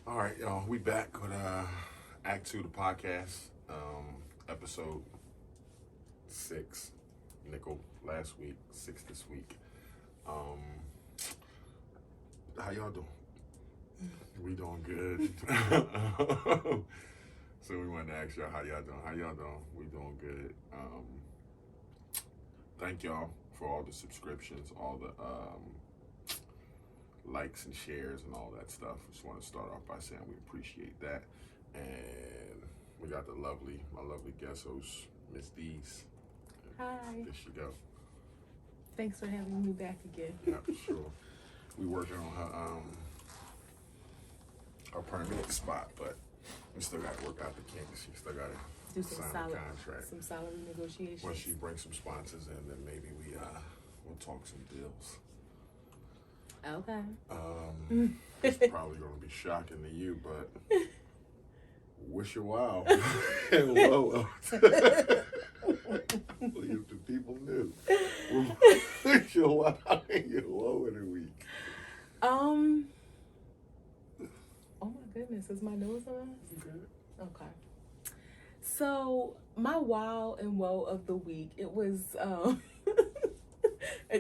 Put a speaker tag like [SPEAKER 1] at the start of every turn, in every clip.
[SPEAKER 1] All right, y'all. We back with Act Two, the podcast, episode 6. Nickel last week, 6 this week. Um, how y'all doing? We doing good. So we wanted to ask y'all how y'all doing. How y'all doing? We doing good. Thank y'all for all the subscriptions, all the likes and shares and all that stuff. Just want to start off by saying we appreciate that. And we got my lovely guest host, Miss Dees.
[SPEAKER 2] Hi.
[SPEAKER 1] There she go.
[SPEAKER 2] Thanks for having me back again.
[SPEAKER 1] Yeah, sure. We working on her permanent spot, but we still got to work out the kinks. We still got to
[SPEAKER 2] Do
[SPEAKER 1] sign the contract.
[SPEAKER 2] some salary negotiations.
[SPEAKER 1] Once she brings some sponsors in, then maybe we'll talk some deals.
[SPEAKER 2] Okay.
[SPEAKER 1] It's probably going to be shocking to you, but wish you wow. Whoa. If the people knew. Wish you wow and you whoa in a week.
[SPEAKER 2] Oh my goodness, is my nose on? Okay. So my wow and woe of the week, it was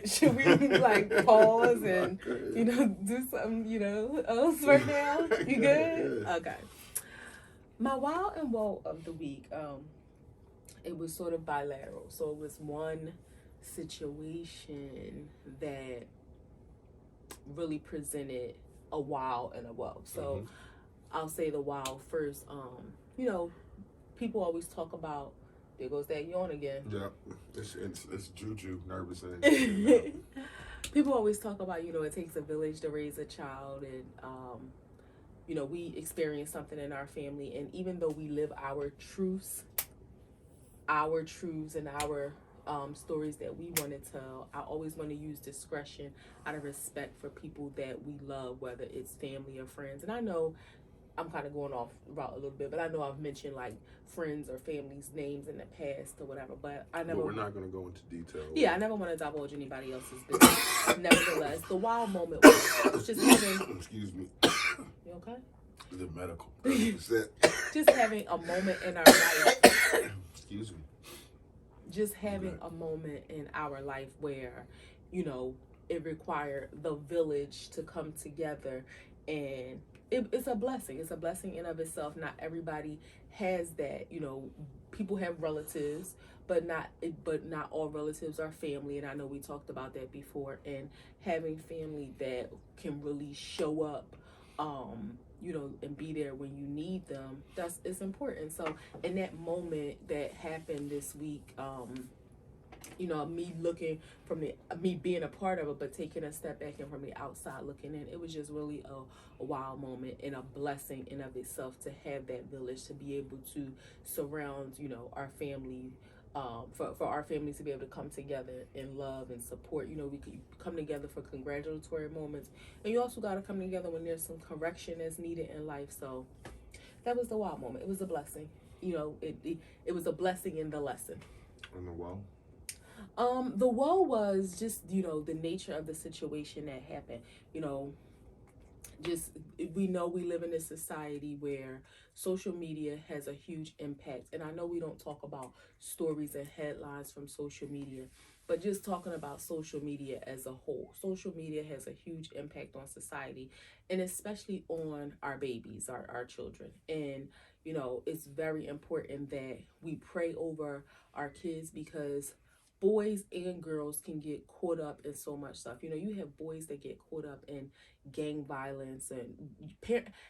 [SPEAKER 2] should we like pause and do something else right now? You good?
[SPEAKER 1] Yeah.
[SPEAKER 2] Okay. My wow and woe of the week, it was sort of bilateral. So it was one situation that really presented a wow and a woe. So I'll say the wow first. People always talk about, there goes that yawn again.
[SPEAKER 1] Yeah, it's juju, nervous and
[SPEAKER 2] people always talk about, it takes a village to raise a child, and we experience something in our family, and even though we live our truths and our stories that we want to tell, I always want to use discretion out of respect for people that we love, whether it's family or friends. And I know I'm kind of going off route a little bit, but I know I've mentioned like friends or family's names in the past or whatever, but I never.
[SPEAKER 1] But we're not going to go into detail.
[SPEAKER 2] Yeah, I never want to divulge anybody else's business. Nevertheless, the wild moment was just having.
[SPEAKER 1] Excuse me.
[SPEAKER 2] You okay?
[SPEAKER 1] The medical. 100%.
[SPEAKER 2] Just having a moment in our life.
[SPEAKER 1] Excuse me.
[SPEAKER 2] Just having a moment in our life where, it required the village to come together, and it's a blessing. It's a blessing in of itself. Not everybody has that. People have relatives, but not all relatives are family. And I know we talked about that before. And having family that can really show up, and be there when you need them, it's important. So in that moment that happened this week, me looking from me being a part of it, but taking a step back and from the outside looking in, it was just really a wild moment and a blessing in of itself to have that village, to be able to surround, our family, for our families to be able to come together in love and support. We could come together for congratulatory moments, and you also got to come together when there's some correction that's needed in life. So that was the wild moment. It was a blessing. It was a blessing in the lesson.
[SPEAKER 1] And the woe?
[SPEAKER 2] The woe was just, the nature of the situation that happened. Just, we know we live in a society where social media has a huge impact. And I know we don't talk about stories and headlines from social media, but just talking about social media as a whole. Social media has a huge impact on society, and especially on our babies, our children. And, it's very important that we pray over our kids, because boys and girls can get caught up in so much stuff. You have boys that get caught up in gang violence, and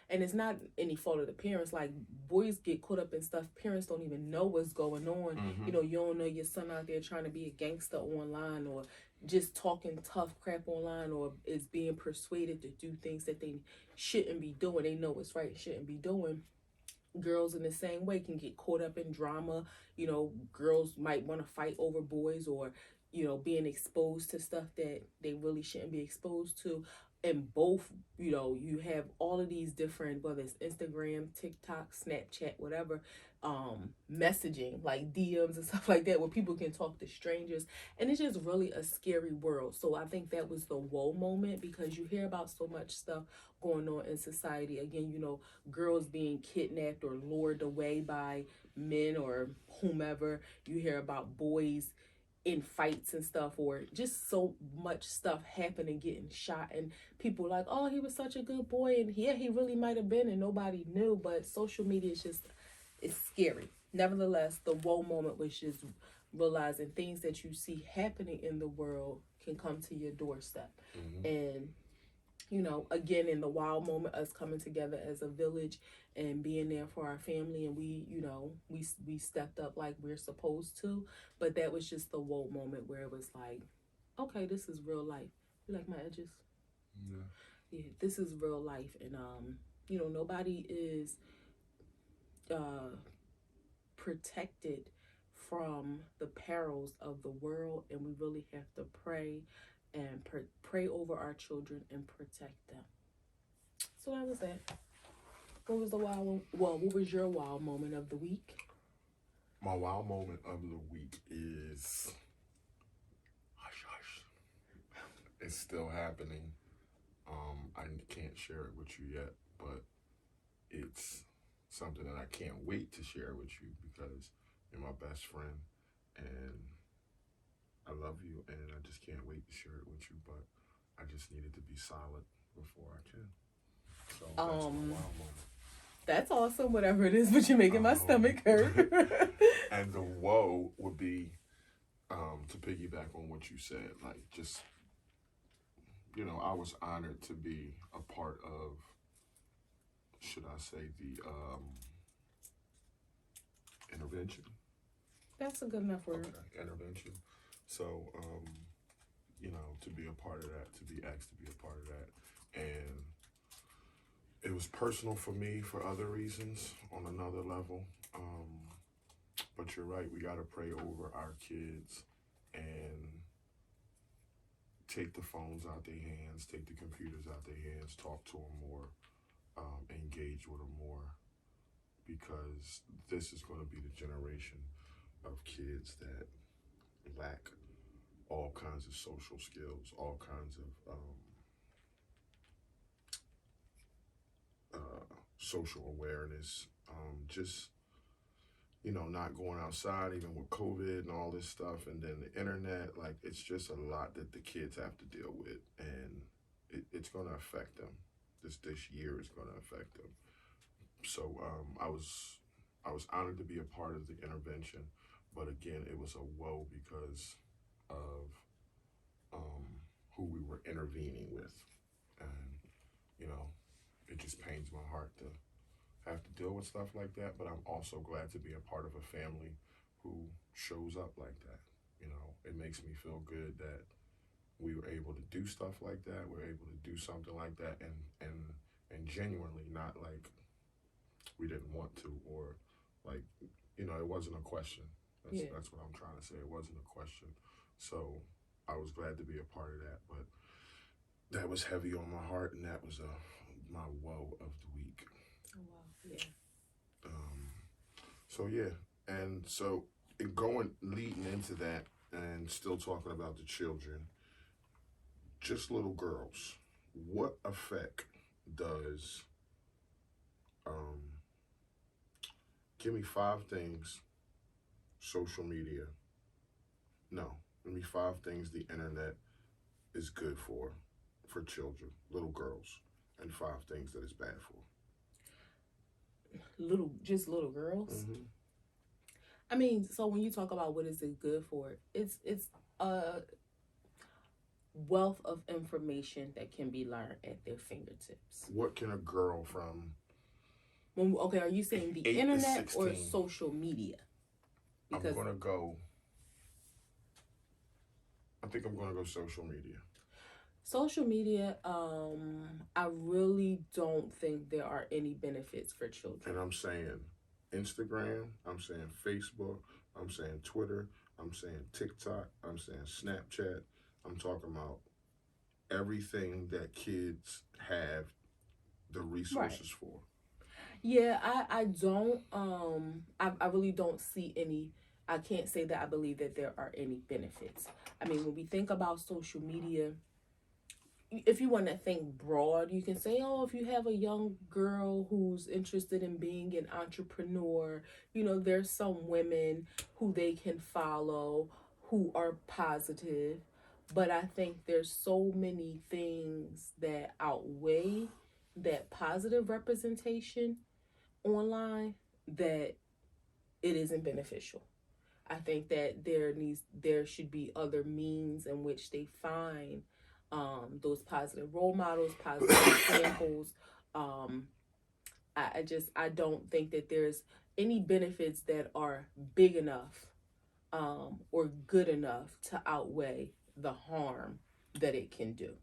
[SPEAKER 2] it's not any fault of the parents. Like, boys get caught up in stuff parents don't even know what's going on. You don't know your son out there trying to be a gangster online, or just talking tough crap online, or is being persuaded to do things that they shouldn't be doing. They know it's right, shouldn't be doing. Girls in the same way can get caught up in drama. Girls might want to fight over boys, or being exposed to stuff that they really shouldn't be exposed to. And both, you have all of these different, whether it's Instagram, TikTok, Snapchat, whatever, messaging like DMs and stuff like that where people can talk to strangers, and it's just really a scary world. So I think that was the whoa moment, because you hear about so much stuff going on in society. Again, girls being kidnapped or lured away by men or whomever. You hear about boys in fights and stuff, or just so much stuff happening, getting shot, and people like, oh, he was such a good boy, and yeah, he really might have been, and nobody knew. But social media is just, it's scary. Nevertheless, the whoa moment was just realizing things that you see happening in the world can come to your doorstep. And again, in the wild moment, us coming together as a village and being there for our family, and we stepped up like we're supposed to. But that was just the whoa moment where it was like, okay, this is real life. You like my edges? Yeah, this is real life. And nobody is protected from the perils of the world, and we really have to pray and pray over our children and protect them. So that was that. What was the wild? Well, what was your wild moment of the week?
[SPEAKER 1] My wild moment of the week is hush hush. It's still happening. I can't share it with you yet, but it's something that I can't wait to share with you because you're my best friend and I love you, and I just can't wait to share it with you. But I just needed to be solid before I can. So that's my wild moment.
[SPEAKER 2] That's awesome, whatever it is, but you're making my stomach hurt.
[SPEAKER 1] And the whoa would be to piggyback on what you said, like just, I was honored to be a part of, should I say, the intervention.
[SPEAKER 2] That's a good enough word.
[SPEAKER 1] Okay, intervention. So, to be a part of that, to be asked to be a part of that. And it was personal for me for other reasons on another level. But you're right, we got to pray over our kids and take the phones out their hands, take the computers out their hands, talk to them more, engage with them more, because this is going to be the generation of kids that lack all kinds of social skills, all kinds of social awareness, just, not going outside, even with COVID and all this stuff, and then the internet, like, it's just a lot that the kids have to deal with, and it's going to affect them. This year is going to affect them. So I was honored to be a part of the intervention, but again, it was a whoa because of who we were intervening with, and it just pains my heart to have to deal with stuff like that. But I'm also glad to be a part of a family who shows up like that. It makes me feel good that we were able to do stuff like that. We're able to do something like that, and genuinely, not like we didn't want to, or like, it wasn't a question. That's what I'm trying to say. It wasn't a question. So I was glad to be a part of that, but that was heavy on my heart, and that was my woe of the week.
[SPEAKER 2] Oh, wow. Yeah.
[SPEAKER 1] So yeah, and so leading into that, and still talking about the children, just little girls. What effect does give me 5 things social media, no, give me 5 things the internet is good for children, little girls, and 5 things that it's bad for.
[SPEAKER 2] Little girls.
[SPEAKER 1] Mm-hmm.
[SPEAKER 2] I mean, so when you talk about what is it good for, it's a wealth of information that can be learned at their fingertips.
[SPEAKER 1] What can a girl from
[SPEAKER 2] okay, are you saying the internet or social media? Because
[SPEAKER 1] I think I'm gonna go social media.
[SPEAKER 2] Social media, I really don't think there are any benefits for children.
[SPEAKER 1] And I'm saying Instagram, I'm saying Facebook, I'm saying Twitter, I'm saying TikTok, I'm saying Snapchat. I'm talking about everything that kids have the resources for.
[SPEAKER 2] Yeah, I don't I really don't see any. I can't say that I believe that there are any benefits. I mean, when we think about social media, if you want to think broad, you can say, oh, if you have a young girl who's interested in being an entrepreneur, there's some women who they can follow who are positive. But I think there's so many things that outweigh that positive representation online that it isn't beneficial. I think that there should be other means in which they find those positive role models, positive examples. Um, I don't think that there's any benefits that are big enough or good enough to outweigh the harm that it can do.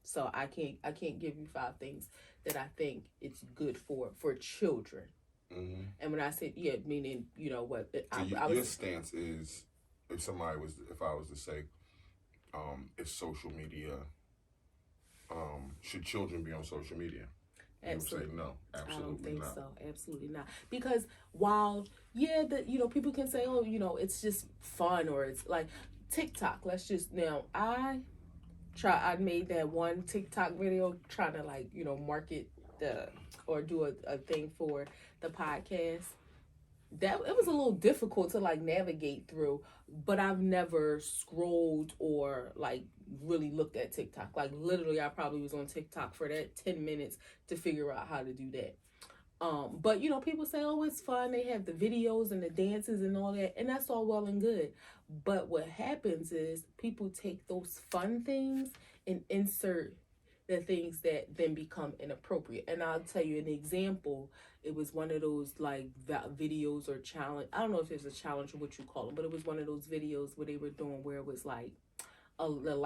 [SPEAKER 2] So I can't give you five things that I think it's good for children.
[SPEAKER 1] Mm-hmm.
[SPEAKER 2] And when I said meaning what
[SPEAKER 1] So
[SPEAKER 2] I
[SPEAKER 1] your
[SPEAKER 2] was
[SPEAKER 1] stance is, if I was to say, is social media, should children be on social media? You would say
[SPEAKER 2] absolutely.
[SPEAKER 1] no,
[SPEAKER 2] I don't
[SPEAKER 1] absolutely
[SPEAKER 2] think
[SPEAKER 1] not.
[SPEAKER 2] so. Absolutely not. Because while people can say, oh, it's just fun or it's like TikTok. Let's just now I made that one TikTok video trying to market the or do a thing for the podcast. That it was a little difficult to navigate through, but I've never scrolled or really looked at TikTok. Like literally I probably was on TikTok for that 10 minutes to figure out how to do that. But people say, oh, it's fun. They have the videos and the dances and all that, and that's all well and good. But what happens is people take those fun things and insert the things that then become inappropriate. And I'll tell you an example. It was one of those videos or challenge. I don't know if it's a challenge or what you call them, but it was one of those videos where they were doing where it was like the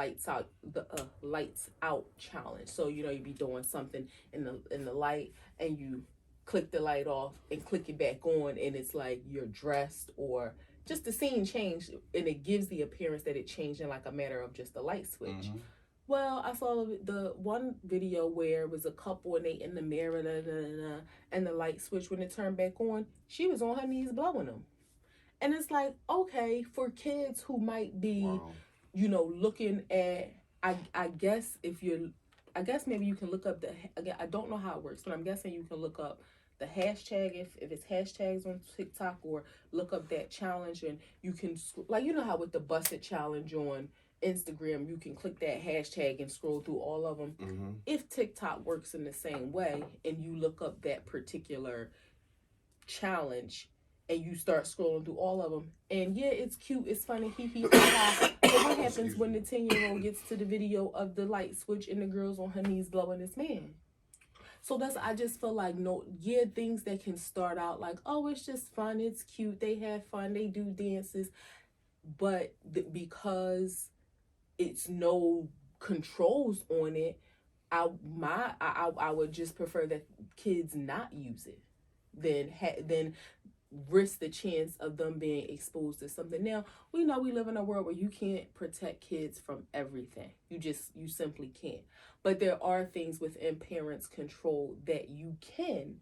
[SPEAKER 2] lights out challenge. So you'd be doing something in the light and you click the light off and click it back on and it's like you're dressed or just the scene changed and it gives the appearance that it changed in like a matter of just a light switch. Mm-hmm. Well, I saw the one video where it was a couple and they in the mirror and the light switch when it turned back on, she was on her knees blowing them. And it's like, okay, for kids who might be, wow, looking at, I guess I guess maybe you can look up again, I don't know how it works, but I'm guessing you can look up the hashtag if it's hashtags on TikTok or look up that challenge and you can, how with the busted challenge on Instagram, you can click that hashtag and scroll through all of them. Mm-hmm. If TikTok works in the same way and you look up that particular challenge and you start scrolling through all of them, and yeah, it's cute, it's funny, hee hee ha ha. But what happens when the 10-year-old gets to the video of the light switch and the girl's on her knees blowing this man? So I just feel like things that can start out like, oh, it's just fun, it's cute, they have fun, they do dances, but because it's no controls on it, I would just prefer that kids not use it than risk the chance of them being exposed to something. Now, we know we live in a world where you can't protect kids from everything. You simply can't. But there are things within parents' control that you can.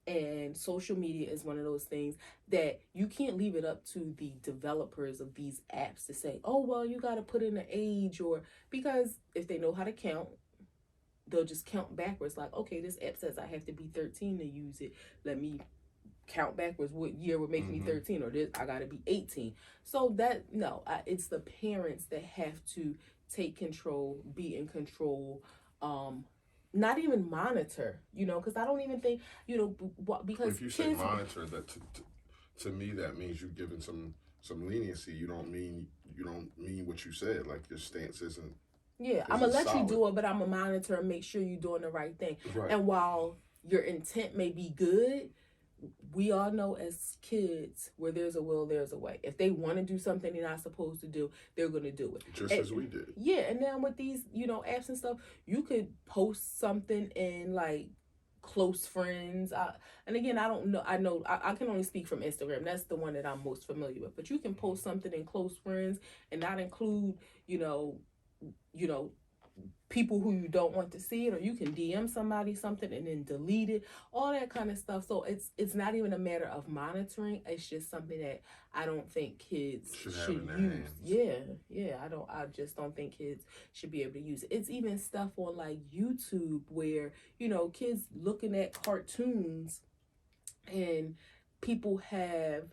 [SPEAKER 2] And social media is one of those things that you can't leave it up to the developers of these apps to say, oh, well, you got to put in an age because if they know how to count, they'll just count backwards. Like, okay, this app says I have to be 13 to use it. Let me count backwards what year would make me 13 or this I gotta be 18. So it's the parents that have to take control, be in control, not even monitor, because I don't even think, because
[SPEAKER 1] if you say monitor, that to me that means you're giving some leniency. You don't mean what you said. Like your stance isn't.
[SPEAKER 2] Yeah, I'm gonna let you do it, but I'm gonna monitor and make sure you're doing the right thing. Right. And while your intent may be good, we all know as kids, where there's a will, there's a way. If they want to do something they're not supposed to do, they're going to do it.
[SPEAKER 1] Just as we did.
[SPEAKER 2] Yeah, and now with these, apps and stuff, you could post something in like close friends. And again, I don't know. I can only speak from Instagram. That's the one that I'm most familiar with. But you can post something in close friends and not include, people who you don't want to see it, or you can DM somebody something and then delete it, all that kind of stuff. So it's not even a matter of monitoring. It's just something that I don't think kids
[SPEAKER 1] Should have
[SPEAKER 2] should
[SPEAKER 1] in their
[SPEAKER 2] use.
[SPEAKER 1] hands.
[SPEAKER 2] Yeah, I just don't think kids should be able to use it. It's even stuff on like YouTube where, kids looking at cartoons, and people have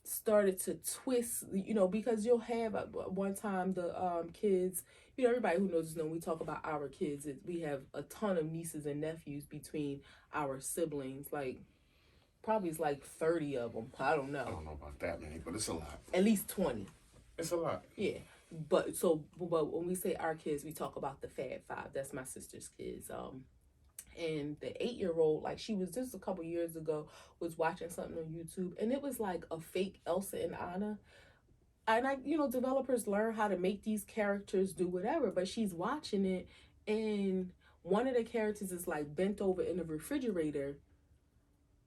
[SPEAKER 2] started to twist, because you'll have one time the kids, everybody who knows us know when we talk about our kids, we have a ton of nieces and nephews between our siblings, like probably it's like 30 of them. I don't
[SPEAKER 1] I
[SPEAKER 2] know.
[SPEAKER 1] don't know about that many, but it's a lot.
[SPEAKER 2] At least 20.
[SPEAKER 1] It's a lot.
[SPEAKER 2] Yeah. But when we say our kids, we talk about the Fab Five. That's my sister's kids. And the 8-year-old, like, she was just a couple years ago, was watching something on YouTube, and it was like a fake Elsa and Anna. And developers learn how to make these characters do whatever, but she's watching it, and one of the characters is like bent over in the refrigerator,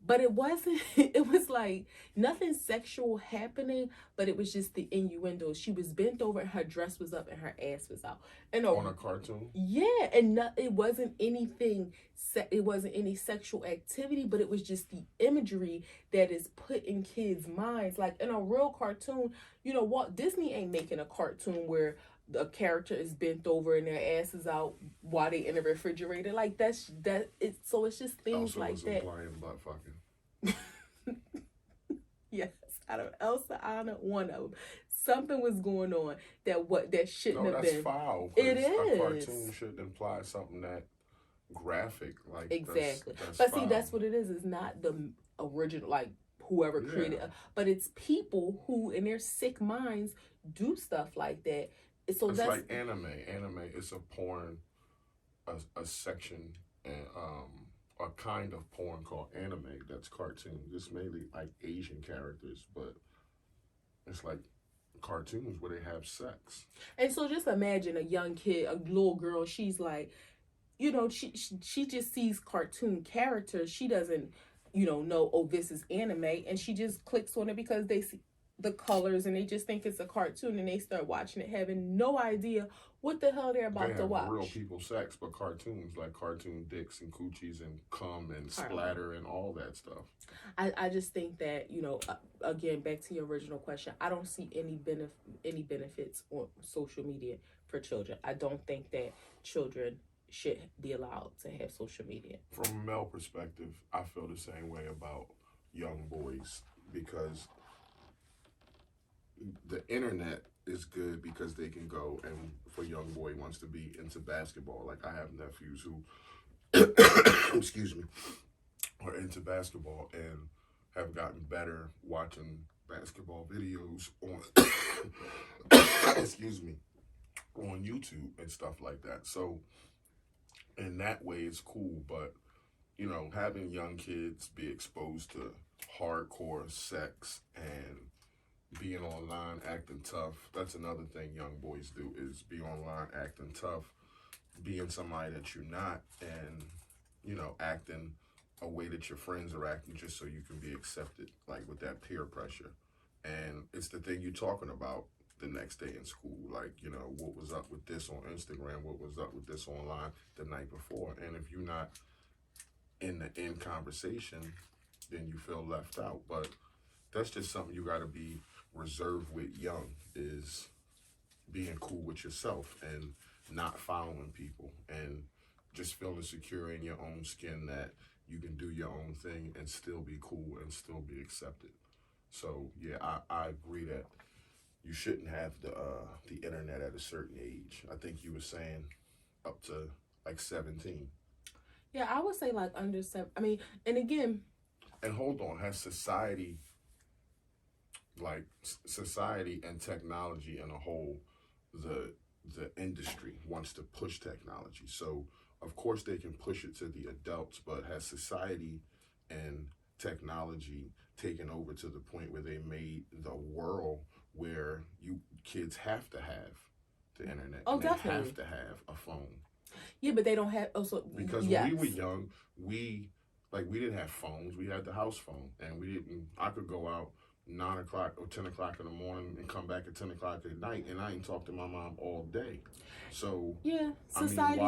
[SPEAKER 2] but it wasn't. It was like nothing sexual happening, but it was just the innuendo. She was bent over and her dress was up and her ass was out, and
[SPEAKER 1] On a cartoon.
[SPEAKER 2] yeah, and it wasn't anything. It wasn't any sexual activity, but it was just the imagery that is put in kids' minds. Like in a real cartoon, Walt Disney ain't making a cartoon where the character is bent over and their ass is out while they in the refrigerator. Like so it's just things
[SPEAKER 1] Elsa
[SPEAKER 2] like
[SPEAKER 1] was
[SPEAKER 2] that.
[SPEAKER 1] implying butt fucking.
[SPEAKER 2] Yes, out of Elsa, Anna, one of them, something was going on that shouldn't have been.
[SPEAKER 1] That's foul.
[SPEAKER 2] It
[SPEAKER 1] A
[SPEAKER 2] is.
[SPEAKER 1] cartoon should imply something that graphic, like
[SPEAKER 2] Exactly.
[SPEAKER 1] that's
[SPEAKER 2] But
[SPEAKER 1] foul.
[SPEAKER 2] see, that's what it is. It's not the original, like whoever created it, but it's people who in their sick minds do stuff like that. So
[SPEAKER 1] it's
[SPEAKER 2] that's
[SPEAKER 1] like anime. Anime is a porn, a section, and a kind of porn called anime. That's cartoons. It's mainly like Asian characters, but it's like cartoons where they have sex.
[SPEAKER 2] And so just imagine a young kid, a little girl. She's like, she just sees cartoon characters. She doesn't, know, oh, this is anime, and she just clicks on it because they see the colors and they just think it's a cartoon, and they start watching it having no idea what the hell they're about to watch.
[SPEAKER 1] Real people sex, but cartoons, like cartoon dicks and coochies and cum and splatter and all that stuff.
[SPEAKER 2] I just think that, again, back to your original question, I don't see any benefits on social media for children. I don't think that children should be allowed to have social media.
[SPEAKER 1] From a male perspective, I feel the same way about young boys, because the internet is good because they can go, and if a young boy wants to be into basketball, like I have nephews who excuse me, are into basketball and have gotten better watching basketball videos on excuse me, on YouTube and stuff like that. So in that way it's cool, but having young kids be exposed to hardcore sex and being online acting tough, that's another thing young boys do, is be online acting tough, being somebody that you're not, and acting a way that your friends are acting just so you can be accepted, like with that peer pressure. And it's the thing you're talking about the next day in school, like, what was up with this on Instagram, what was up with this online the night before. And if you're not in the conversation, then you feel left out. But that's just something you got to be reserved with young, is being cool with yourself and not following people and just feeling secure in your own skin that you can do your own thing and still be cool and still be accepted. So yeah, I agree that you shouldn't have the internet at a certain age. I think you were saying up to like 17.
[SPEAKER 2] Yeah, I would say like under 7. I mean, and again.
[SPEAKER 1] And hold on, has society and technology in a whole, the industry wants to push technology. So of course they can push it to the adults, but has society and technology taken over to the point where they made the world where kids have to have the internet?
[SPEAKER 2] Oh,
[SPEAKER 1] and
[SPEAKER 2] definitely.
[SPEAKER 1] They have to have a phone.
[SPEAKER 2] Yeah, but they don't have
[SPEAKER 1] because
[SPEAKER 2] yes.
[SPEAKER 1] When we were young, we didn't have phones. We had the house phone, and I could go out 9 o'clock or 10 o'clock in the morning and come back at 10 o'clock at night, and I ain't talked to my mom all day. So
[SPEAKER 2] Yeah,
[SPEAKER 1] I mean,
[SPEAKER 2] society.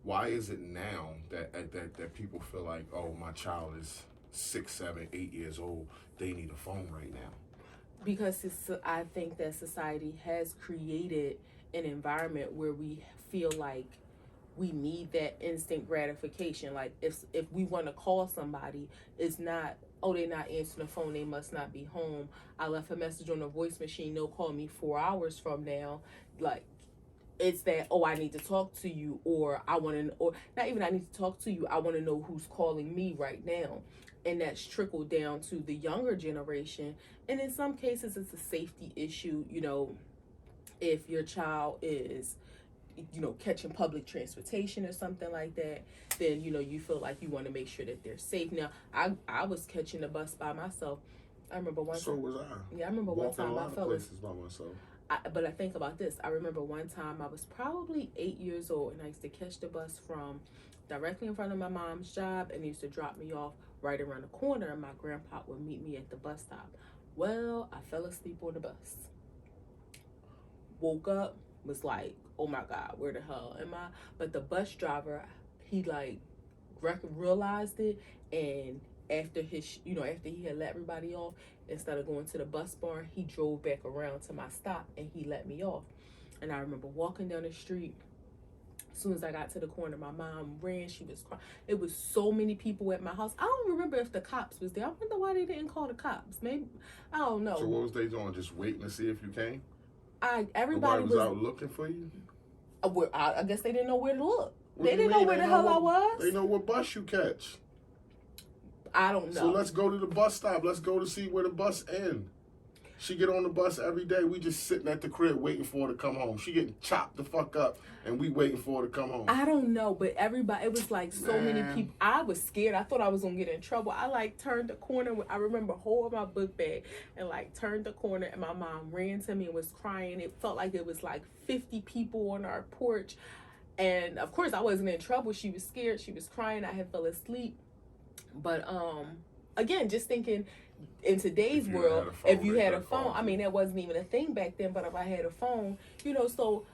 [SPEAKER 1] why is it now that people feel like, oh, my child is 6, 7, 8 years old, they need a phone right now?
[SPEAKER 2] Because I think that society has created an environment where we feel like we need that instant gratification. Like if we want to call somebody, it's not, oh, they're not answering the phone, they must not be home. I left a message on the voice machine, they'll call me 4 hours from now. Like, it's that, oh, I need to talk to you, or I want to, or not even I need to talk to you, I want to know who's calling me right now. And that's trickled down to the younger generation. And in some cases, it's a safety issue. You know, if your child is, you know, catching public transportation or something like that, then, you know, you feel like you want to make sure that they're safe. Now, I was catching the bus by myself. I remember one time.
[SPEAKER 1] So was I.
[SPEAKER 2] Yeah, I remember
[SPEAKER 1] Walking
[SPEAKER 2] one time I fell
[SPEAKER 1] places by myself.
[SPEAKER 2] but I think about this. I remember one time I was probably 8 years old, and I used to catch the bus from directly in front of my mom's job, and he used to drop me off right around the corner, and my grandpa would meet me at the bus stop. Well, I fell asleep on the bus. Woke up, was like, oh my God, where the hell am I? But the bus driver, he like realized it, and after after he had let everybody off, instead of going to the bus barn, he drove back around to my stop and he let me off. And I remember walking down the street. As soon as I got to the corner, my mom ran. She was crying. It was so many people at my house. I don't remember if the cops was there. I wonder why they didn't call the cops. Maybe, I don't know.
[SPEAKER 1] So what was they doing? Just waiting to see if you came?
[SPEAKER 2] Everybody
[SPEAKER 1] was out looking for you?
[SPEAKER 2] I guess they didn't know where to look. They didn't know where the hell I was.
[SPEAKER 1] They know what bus you catch.
[SPEAKER 2] I don't know.
[SPEAKER 1] So let's go to the bus stop. Let's go to see where the bus ends. She get on the bus every day. We just sitting at the crib waiting for her to come home. She getting chopped the fuck up, and we waiting for her to come home.
[SPEAKER 2] I don't know, but everybody, it was like so many people. I was scared. I thought I was going to get in trouble. I like turned the corner. I remember holding my book bag and like turned the corner, and my mom ran to me and was crying. It felt like it was like 50 people on our porch. And of course I wasn't in trouble. She was scared. She was crying. I had fell asleep. But again, just thinking, in today's world, if you had a phone, I mean, that wasn't even a thing back then, but if I had a phone, so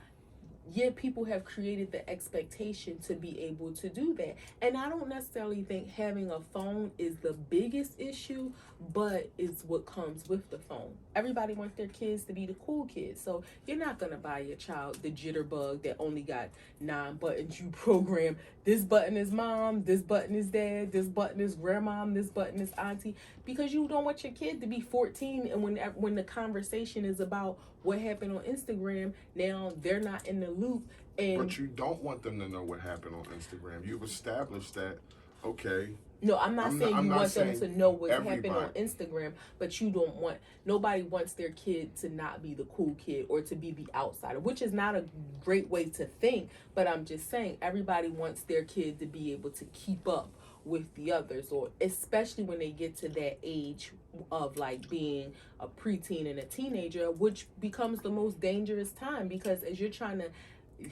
[SPEAKER 2] yeah, people have created the expectation to be able to do that. And I don't necessarily think having a phone is the biggest issue, but it's what comes with the phone. Everybody wants their kids to be the cool kids. So you're not going to buy your child the jitterbug that only got 9 buttons. You program, this button is mom, this button is dad, this button is grandmom, this button is auntie, because you don't want your kid to be 14. And when the conversation is about what happened on Instagram, now they're not in the loop.
[SPEAKER 1] But you don't want them to know what happened on Instagram. You've established that, okay.
[SPEAKER 2] No, I'm not saying you want them to know what's happening on Instagram, but you don't want, nobody wants their kid to not be the cool kid or to be the outsider, which is not a great way to think, but I'm just saying everybody wants their kid to be able to keep up with the others, or especially when they get to that age of like being a preteen and a teenager, which becomes the most dangerous time, because as you're trying to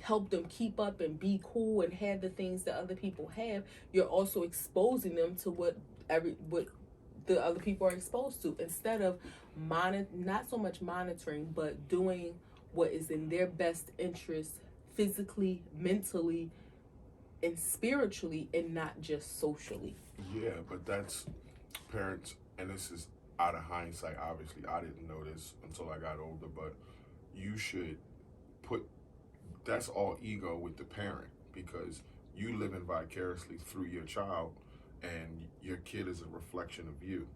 [SPEAKER 2] help them keep up and be cool and have the things that other people have, you're also exposing them to what the other people are exposed to, instead of not so much monitoring, but doing what is in their best interest physically, mentally, and spiritually, and not just socially.
[SPEAKER 1] Yeah, but that's parents, and this is out of hindsight. Obviously, I didn't know this until I got older, but you should that's all ego with the parent, because you living vicariously through your child, and your kid is a reflection of you.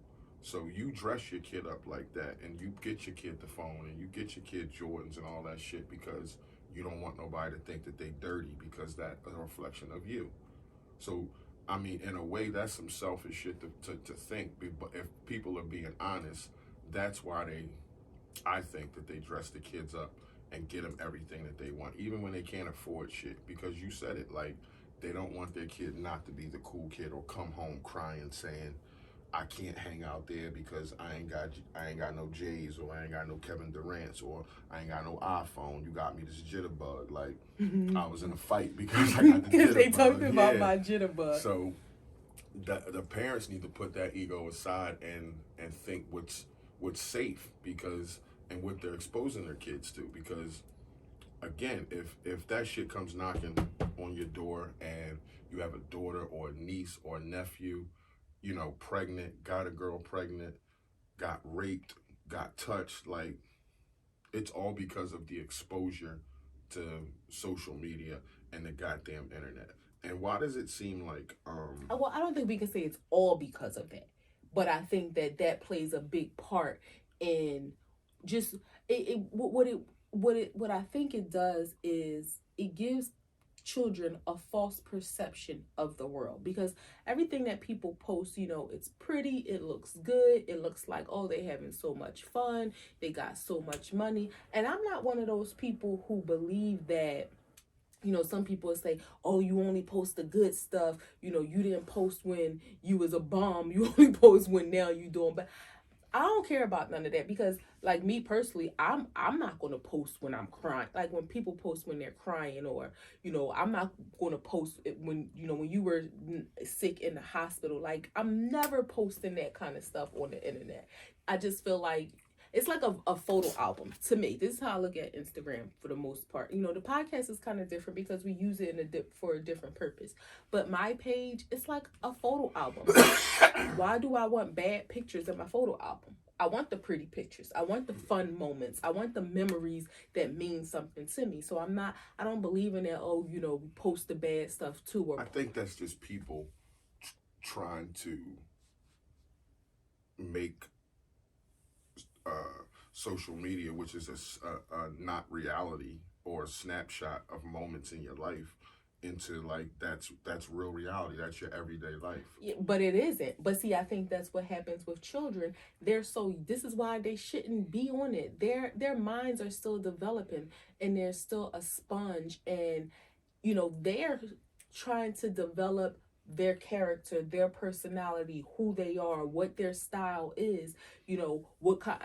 [SPEAKER 1] So you dress your kid up like that, and you get your kid the phone, and you get your kid Jordans and all that shit, because you don't want nobody to think that they dirty, because that's a reflection of you. So, I mean, in a way, that's some selfish shit to think. But if people are being honest, that's why I think that they dress the kids up and get them everything that they want, even when they can't afford shit. Because you said it, like, they don't want their kid not to be the cool kid or come home crying saying, I can't hang out there because I ain't got no J's, or I ain't got no Kevin Durant's, or I ain't got no iPhone. You got me this jitterbug. Like, I was in a fight because I got the jitterbug.
[SPEAKER 2] Because they talked about my jitterbug.
[SPEAKER 1] So the parents need to put that ego aside and think what's safe, because and what they're exposing their kids to, because again, if that shit comes knocking on your door and you have a daughter or a niece or a nephew, you know, pregnant, got a girl pregnant, got raped, got touched, like, it's all because of the exposure to social media and the goddamn internet. And why does it seem like
[SPEAKER 2] Well, I don't think we can say it's all because of that, but I think that that plays a big part in just what I think it does is it gives children a false perception of the world, because everything that people post, you know, it's pretty, it looks good, it looks like, oh, they having so much fun, they got so much money. And I'm not one of those people who believe that, you know, some people say, oh, you only post the good stuff, you know, you didn't post when you was a bomb, you only post when now you doing bad. I don't care about none of that, because like me personally, I'm not going to post when I'm crying. Like when people post when they're crying, or you know, I'm not going to post it when, you know, when you were sick in the hospital. Like I'm never posting that kind of stuff on the internet. I just feel like it's like a photo album to me. This is how I look at Instagram for the most part. You know, the podcast is kind of different because we use it for a different purpose. But my page, it's like a photo album. Why do I want bad pictures in my photo album? I want the pretty pictures. I want the fun moments. I want the memories that mean something to me. So I don't believe in that, oh, you know, we post the bad stuff too. Or
[SPEAKER 1] I think that's just people trying to make social media, which is a not reality or a snapshot of moments in your life, into like that's real reality. That's your everyday life.
[SPEAKER 2] Yeah, but it isn't. But see, I think that's what happens with children. This is why they shouldn't be on it. Their minds are still developing, and they're still a sponge, and you know, they're trying to develop their character, their personality, who they are, what their style is. You know,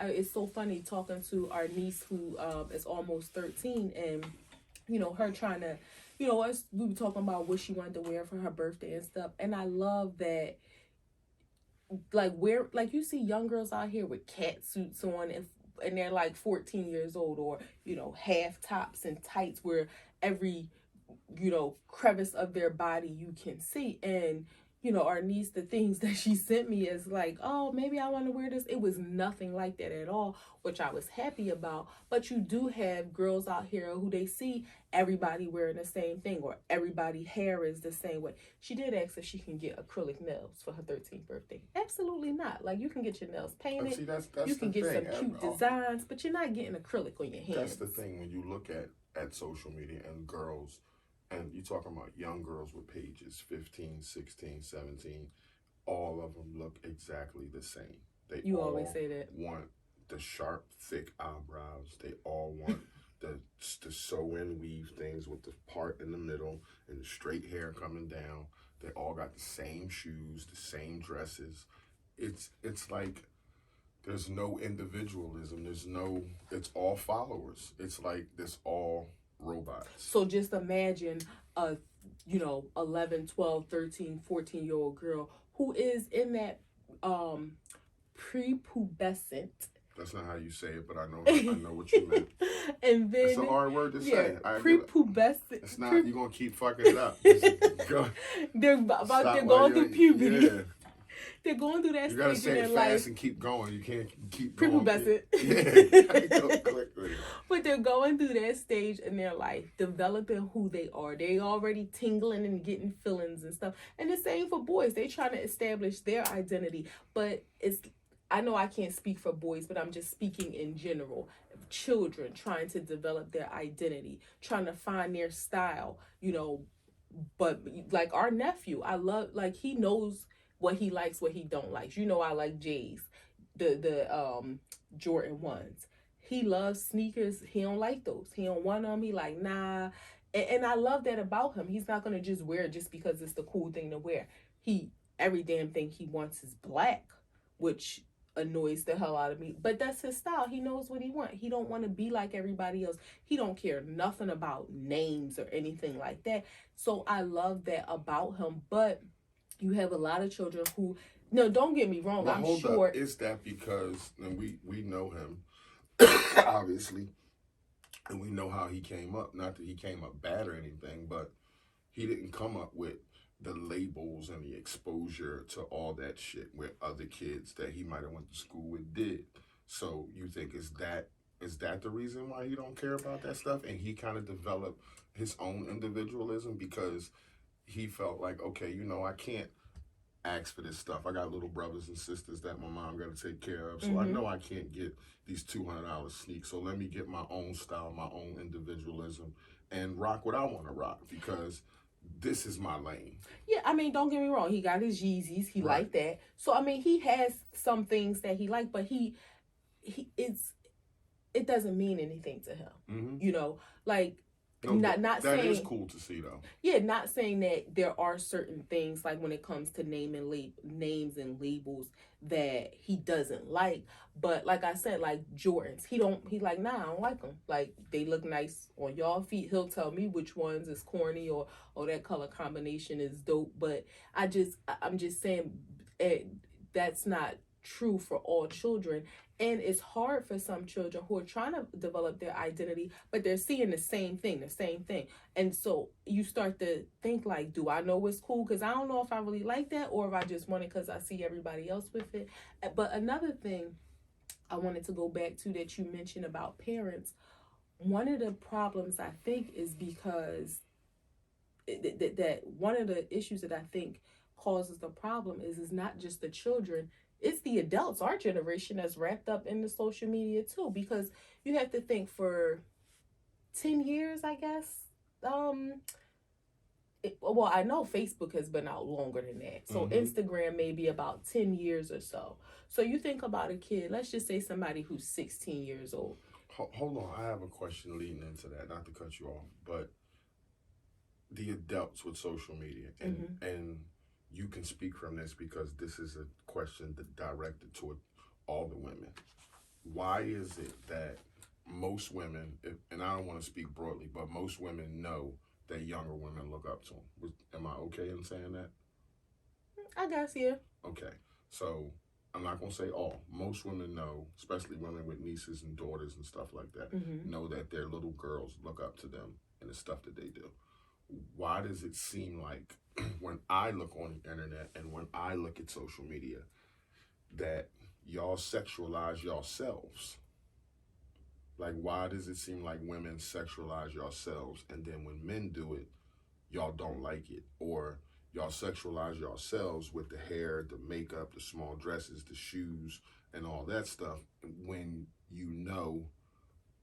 [SPEAKER 2] it's so funny talking to our niece who is almost 13, and you know, her trying to, you know, us, we were talking about what she wanted to wear for her birthday and stuff. And I love that, like you see young girls out here with cat suits on, and they're like 14 years old, or, you know, half tops and tights where every, you know, crevice of their body you can see. And you know, our niece, the things that she sent me is like, oh, maybe I want to wear this. It was nothing like that at all, which I was happy about. But you do have girls out here who they see everybody wearing the same thing, or everybody hair is the same way. She did ask if she can get acrylic nails for her 13th birthday. Absolutely not. Like, you can get your nails painted.
[SPEAKER 1] See, that's
[SPEAKER 2] you can
[SPEAKER 1] the
[SPEAKER 2] get
[SPEAKER 1] thing.
[SPEAKER 2] some cute designs, but you're not getting acrylic on your hands.
[SPEAKER 1] That's the thing when you look at social media and girls, and you're talking about young girls with pages 15, 16, 17, all of them look exactly the same.
[SPEAKER 2] You always say that.
[SPEAKER 1] Want the sharp, thick eyebrows. They all want the sew in weave things with the part in the middle and the straight hair coming down. They all got the same shoes, the same dresses. It's like there's no individualism. It's all followers. It's like this all robots.
[SPEAKER 2] So just imagine a, you know, 11, 12, 13, 14-year-old girl who is in that prepubescent.
[SPEAKER 1] That's not how you say it, but I know what you meant.
[SPEAKER 2] And then
[SPEAKER 1] it's a hard word to say.
[SPEAKER 2] Prepubescent.
[SPEAKER 1] It's not. You're gonna keep fucking it up.
[SPEAKER 2] They're going through puberty.
[SPEAKER 1] Yeah.
[SPEAKER 2] They're going through that
[SPEAKER 1] you gotta
[SPEAKER 2] stage
[SPEAKER 1] say
[SPEAKER 2] in
[SPEAKER 1] it
[SPEAKER 2] their
[SPEAKER 1] fast
[SPEAKER 2] life.
[SPEAKER 1] and keep going. You can't keep
[SPEAKER 2] Prepubescent.
[SPEAKER 1] Yeah. Go quick with it.
[SPEAKER 2] But they're going through that stage in their life, developing who they are. They already tingling and getting feelings and stuff. And the same for boys. They trying to establish their identity. But I know I can't speak for boys, but I'm just speaking in general. Children trying to develop their identity, trying to find their style, you know. But like our nephew, I love, like, he knows what he likes, what he don't like. You know, I like J's, the Jordan 1s. He loves sneakers. He don't like those. He don't want them. He like, nah. And I love that about him. He's not going to just wear it just because it's the cool thing to wear. Every damn thing he wants is black, which annoys the hell out of me. But that's his style. He knows what he wants. He don't want to be like everybody else. He don't care nothing about names or anything like that. So I love that about him. But you have a lot of children who, no, don't get me wrong,
[SPEAKER 1] Well,
[SPEAKER 2] I'm
[SPEAKER 1] hold
[SPEAKER 2] sure.
[SPEAKER 1] up. Is that because, and we know him, obviously, and we know how he came up. Not that he came up bad or anything, but he didn't come up with the labels and the exposure to all that shit where other kids that he might have went to school with did. So you think is that the reason why he don't care about that stuff? And he kind of developed his own individualism because he felt like, okay, I can't ask for this stuff. I got little brothers and sisters that my mom got to take care of. So I know I can't get these $200 sneaks. So let me get my own style, my own individualism, and rock what I want to rock because this is my lane.
[SPEAKER 2] Yeah, I mean, don't get me wrong. He got his Yeezys. He
[SPEAKER 1] Right.
[SPEAKER 2] liked that. So I mean, he has some things that he liked, but he it doesn't mean anything to him.
[SPEAKER 1] Mm-hmm.
[SPEAKER 2] Like
[SPEAKER 1] No,
[SPEAKER 2] not
[SPEAKER 1] that is
[SPEAKER 2] saying,
[SPEAKER 1] cool to see though.
[SPEAKER 2] yeah, not saying that there are certain things like when it comes to names and labels that he doesn't like, but like I said, like Jordans, he like, nah, I don't like them. Like they look nice on y'all feet. He'll tell me which ones is corny or that color combination is dope, but I'm just saying, that's not true for all children. And it's hard for some children who are trying to develop their identity, but they're seeing the same thing. And so you start to think like, do I know what's cool? Because I don't know if I really like that or if I just want it because I see everybody else with it. But another thing I wanted to go back to that you mentioned about parents, one of the problems I think is because that one of the issues that I think causes the problem is not just the children, it's the adults, our generation, that's wrapped up in the social media too. Because you have to think for 10 years, I guess. Well, I know Facebook has been out longer than that. So Instagram maybe about 10 years or so. So you think about a kid, let's just say somebody who's 16 years old.
[SPEAKER 1] Hold on, I have a question leading into that. Not to cut you off, but the adults with social media, and you can speak from this because this is a question that directed toward all the women. Why is it that most women, and I don't want to speak broadly, but most women know that younger women look up to them? Am I okay in saying that?
[SPEAKER 2] I guess, yeah.
[SPEAKER 1] Okay, so I'm not gonna say all. Most women know, especially women with nieces and daughters and stuff like that, know that their little girls look up to them and the stuff that they do. Why does it seem like when I look on the internet and when I look at social media that y'all sexualize yourselves? Like, why does it seem like women sexualize yourselves and then when men do it, y'all don't like it? Or y'all sexualize yourselves with the hair, the makeup, the small dresses, the shoes, and all that stuff when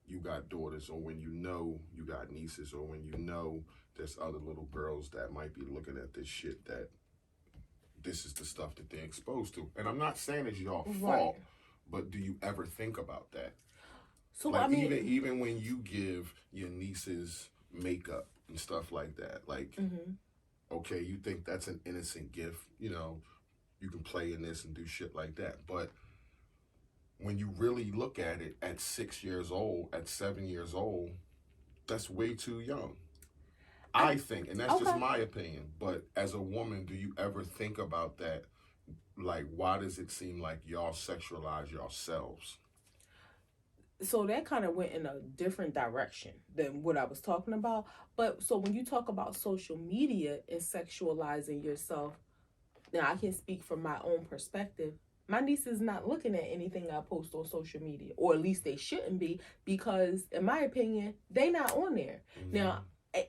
[SPEAKER 1] you got daughters, or when you got nieces, or when there's other little girls that might be looking at this shit, that this is the stuff that they're exposed to. And I'm not saying it's your fault, but do you ever think about that?
[SPEAKER 2] So
[SPEAKER 1] like,
[SPEAKER 2] I mean,
[SPEAKER 1] even when you give your nieces makeup and stuff like that, like, okay, you think that's an innocent gift, you can play in this and do shit like that, but when you really look at it at 6 years old, at 7 years old, that's way too young. I think, and that's just my opinion, but as a woman, do you ever think about that? Like, why does it seem like y'all sexualize yourselves?
[SPEAKER 2] So that kind of went in a different direction than what I was talking about. But so when you talk about social media and sexualizing yourself, now I can speak from my own perspective. My niece is not looking at anything I post on social media, or at least they shouldn't be, because in my opinion, they not on there. Now,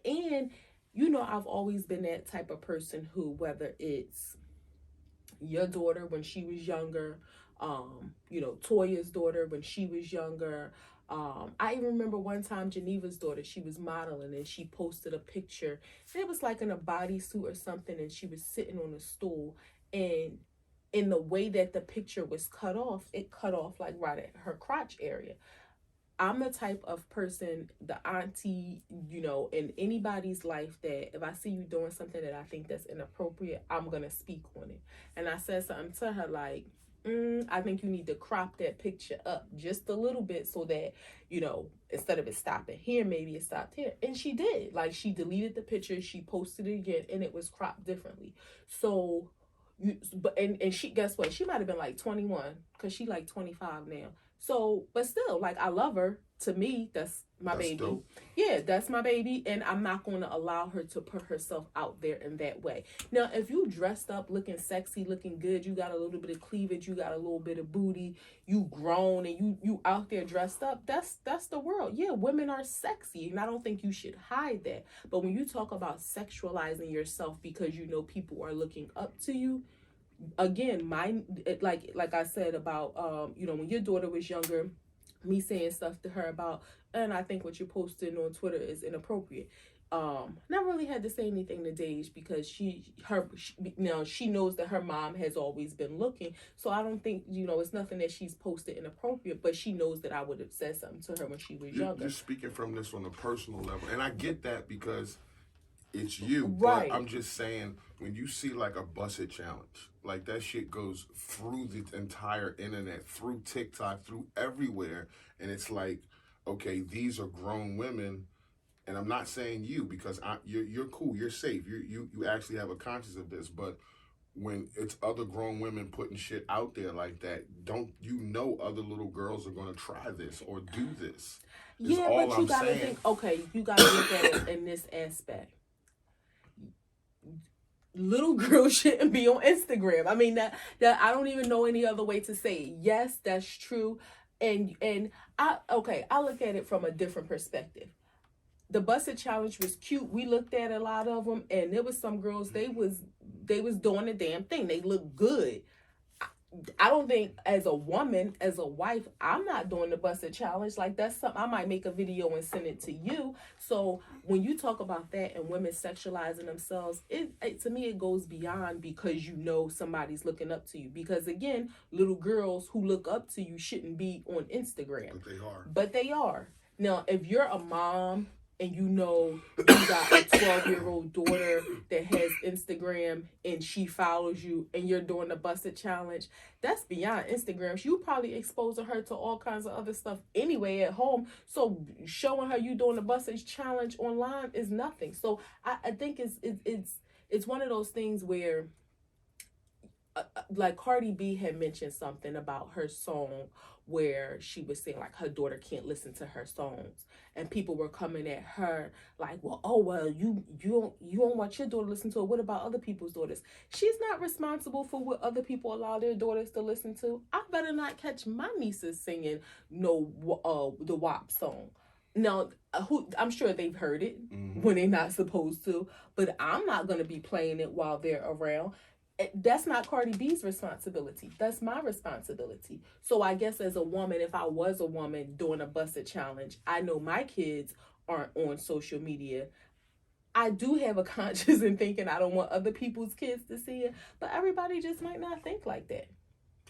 [SPEAKER 2] and I've always been that type of person who, whether it's your daughter when she was younger, Toya's daughter when she was younger. I even remember one time Geneva's daughter, she was modeling and she posted a picture. It was like in a bodysuit or something, and she was sitting on a stool, and in the way that the picture was cut off, it cut off like right at her crotch area. I'm the type of person, the auntie, in anybody's life, that if I see you doing something that I think that's inappropriate, I'm going to speak on it. And I said something to her like, I think you need to crop that picture up just a little bit so that, instead of it stopping here, maybe it stopped here. And she did. Like, she deleted the picture, she posted it again, and it was cropped differently. So And she, guess what? She might have been like 21 because she like 25 now. So, but still, like, I love her. To me, that's my
[SPEAKER 1] That's
[SPEAKER 2] baby.
[SPEAKER 1] dope.
[SPEAKER 2] Yeah, that's my baby, and I'm not going to allow her to put herself out there in that way. Now, if you dressed up, looking sexy, looking good, you got a little bit of cleavage, you got a little bit of booty, you grown, and you out there dressed up, that's the world. Yeah, women are sexy, and I don't think you should hide that. But when you talk about sexualizing yourself because you know people are looking up to you, again, like I said about when your daughter was younger, me saying stuff to her about, and I think what you're posting on Twitter is inappropriate. Never really had to say anything to Dage because she knows that her mom has always been looking. So I don't think, it's nothing that she's posted inappropriate, but she knows that I would have said something to her when she was younger.
[SPEAKER 1] You're speaking from this on a personal level, and I get that because it's you. But
[SPEAKER 2] Right.
[SPEAKER 1] I'm just saying, when you see like a busted challenge, like that shit goes through the entire internet, through TikTok, through everywhere, and it's like, okay, these are grown women. And I'm not saying you because you're cool, you're safe, you actually have a conscience of this. But when it's other grown women putting shit out there like that, don't you know other little girls are gonna try this or do this? Is
[SPEAKER 2] Yeah,
[SPEAKER 1] all
[SPEAKER 2] but you
[SPEAKER 1] I'm
[SPEAKER 2] gotta
[SPEAKER 1] saying.
[SPEAKER 2] think, okay, you gotta look at it in this aspect. Little girls shouldn't be on Instagram. I mean, that I don't even know any other way to say it. Yes, that's true. And I look at it from a different perspective. The busted challenge was cute. We looked at a lot of them, and there was some girls, they was doing the damn thing. They looked good. I don't think, as a woman, as a wife, I'm not doing the busted challenge. Like, that's something I might make a video and send it to you. So when you talk about that and women sexualizing themselves, it to me, it goes beyond because somebody's looking up to you. Because again, little girls who look up to you shouldn't be on Instagram,
[SPEAKER 1] But they are.
[SPEAKER 2] but they are. Now, if you're a mom and you got a 12-year-old daughter that has Instagram and she follows you and you're doing the busted challenge, that's beyond Instagram. You probably exposing her to all kinds of other stuff anyway at home. So showing her you doing the busted challenge online is nothing. So I think it's one of those things where like Cardi B had mentioned something about her song where she was saying like her daughter can't listen to her songs, and people were coming at her like, well, oh well, you don't want your daughter to listen to it. What about other people's daughters? She's not responsible for what other people allow their daughters to listen to. I better not catch my nieces singing the WAP song. Now, I'm sure they've heard it when they're not supposed to, but I'm not gonna be playing it while they're around. That's not Cardi B's responsibility. That's my responsibility. So I guess as a woman, if I was a woman doing a busted challenge, I know my kids aren't on social media. I do have a conscience in thinking I don't want other people's kids to see it, but everybody just might not think like that.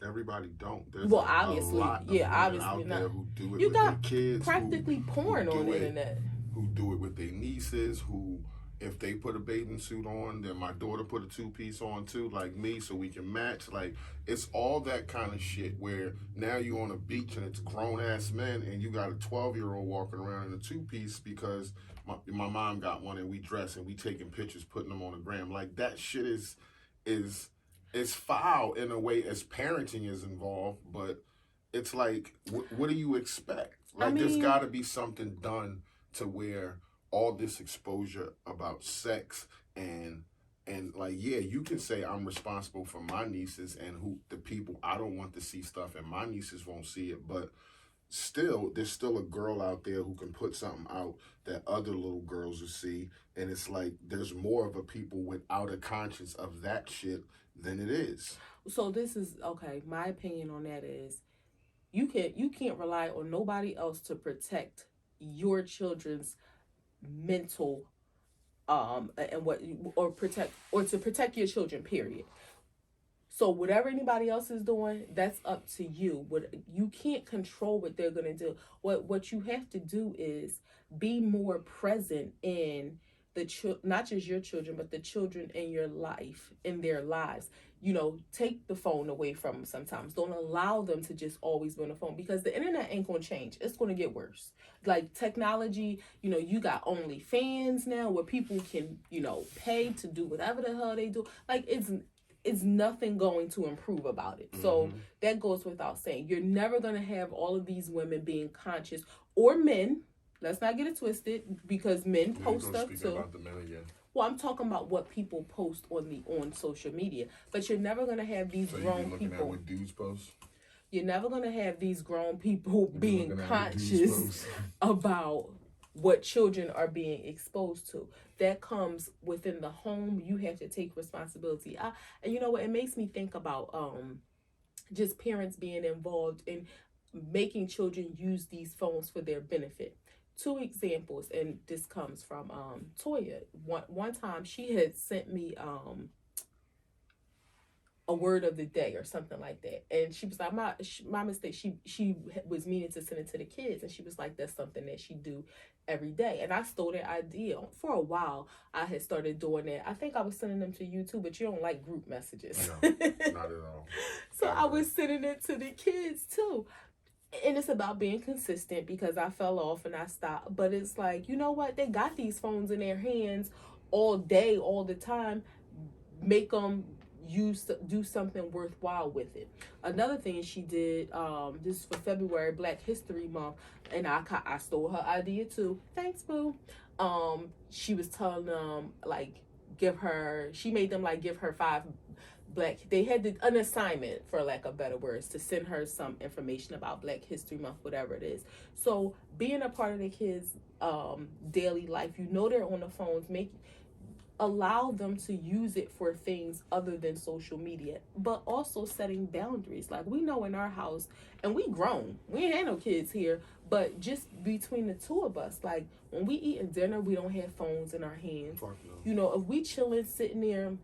[SPEAKER 1] Everybody don't. There's
[SPEAKER 2] Well,
[SPEAKER 1] a
[SPEAKER 2] obviously,
[SPEAKER 1] lot of
[SPEAKER 2] yeah,
[SPEAKER 1] women
[SPEAKER 2] obviously
[SPEAKER 1] out
[SPEAKER 2] not.
[SPEAKER 1] there who do it
[SPEAKER 2] You
[SPEAKER 1] with their
[SPEAKER 2] got
[SPEAKER 1] kids,
[SPEAKER 2] practically
[SPEAKER 1] who
[SPEAKER 2] porn on
[SPEAKER 1] do
[SPEAKER 2] the
[SPEAKER 1] it
[SPEAKER 2] internet.
[SPEAKER 1] who do it with their nieces, who if they put a bathing suit on, then my daughter put a two-piece on too, like me, so we can match. Like, it's all that kind of shit where now you on a beach and it's grown ass men and you got a 12-year-old walking around in a two-piece because my mom got one and we dress and we taking pictures, putting them on the gram. Like, that shit is it's foul in a way as parenting is involved, but it's like, what do you expect?
[SPEAKER 2] I
[SPEAKER 1] Like, there's
[SPEAKER 2] mean,
[SPEAKER 1] got to be something done to where all this exposure about sex and like, yeah, you can say I'm responsible for my nieces and who the people I don't want to see stuff and my nieces won't see it, but still there's still a girl out there who can put something out that other little girls will see, and it's like there's more of a people without a conscience of that shit than it is.
[SPEAKER 2] so this is okay. My opinion on that is you can't rely on nobody else to protect your children's mental and what or protect or to protect your children, period. So whatever anybody else is doing, that's up to you. What you can't control what they're gonna do. What you have to do is be more present in not just your children, but the children in your life, in their lives. Take the phone away from them sometimes. Don't allow them to just always be on the phone because the internet ain't gonna change. It's gonna get worse. Like technology, you got OnlyFans now where people can, pay to do whatever the hell they do. Like it's nothing going to improve about it. So
[SPEAKER 1] Mm-hmm.
[SPEAKER 2] that goes without saying. You're never going to have all of these women being conscious, or men. Let's not get it twisted, because men
[SPEAKER 1] You're
[SPEAKER 2] post
[SPEAKER 1] gonna
[SPEAKER 2] stuff
[SPEAKER 1] speak
[SPEAKER 2] too.
[SPEAKER 1] about the men again.
[SPEAKER 2] Well, I'm talking about what people post on social media. But you're never going to have these
[SPEAKER 1] So you
[SPEAKER 2] grown
[SPEAKER 1] be looking at
[SPEAKER 2] people.
[SPEAKER 1] what dudes post?
[SPEAKER 2] You're never going to have these grown people
[SPEAKER 1] You be
[SPEAKER 2] being
[SPEAKER 1] looking at what dudes
[SPEAKER 2] conscious
[SPEAKER 1] post?
[SPEAKER 2] about what children are being exposed to. That comes within the home. You have to take responsibility. And you know what? It makes me think about just parents being involved in making children use these phones for their benefit. Two examples, and this comes from Toya. One time she had sent me a word of the day or something like that, and she was like, my mistake. She was meaning to send it to the kids, and she was like, that's something that she do every day. And I stole that idea. For a while I had started doing that. I think I was sending them to you too, but you don't like group messages.
[SPEAKER 1] No, not at all.
[SPEAKER 2] So I was sending it to the kids too. And it's about being consistent, because I fell off and I stopped. But it's like, you know what? They got these phones in their hands all day, all the time. Make them do something worthwhile with it. Another thing she did, this is for February, Black History Month, and I stole her idea too. Thanks, boo. She was telling them, like, she made them like give her 5 they had an assignment, for lack of better words, to send her some information about Black History Month, whatever it is. So being a part of the kids' daily life, you know, they're on the phones, allow them to use it for things other than social media, but also setting boundaries. Like, we know in our house, and we grown, we ain't had no kids here, but just between the two of us, like, when we eating dinner, we don't have phones in our hands.
[SPEAKER 1] Fuck no.
[SPEAKER 2] You know, if we chilling, sitting there,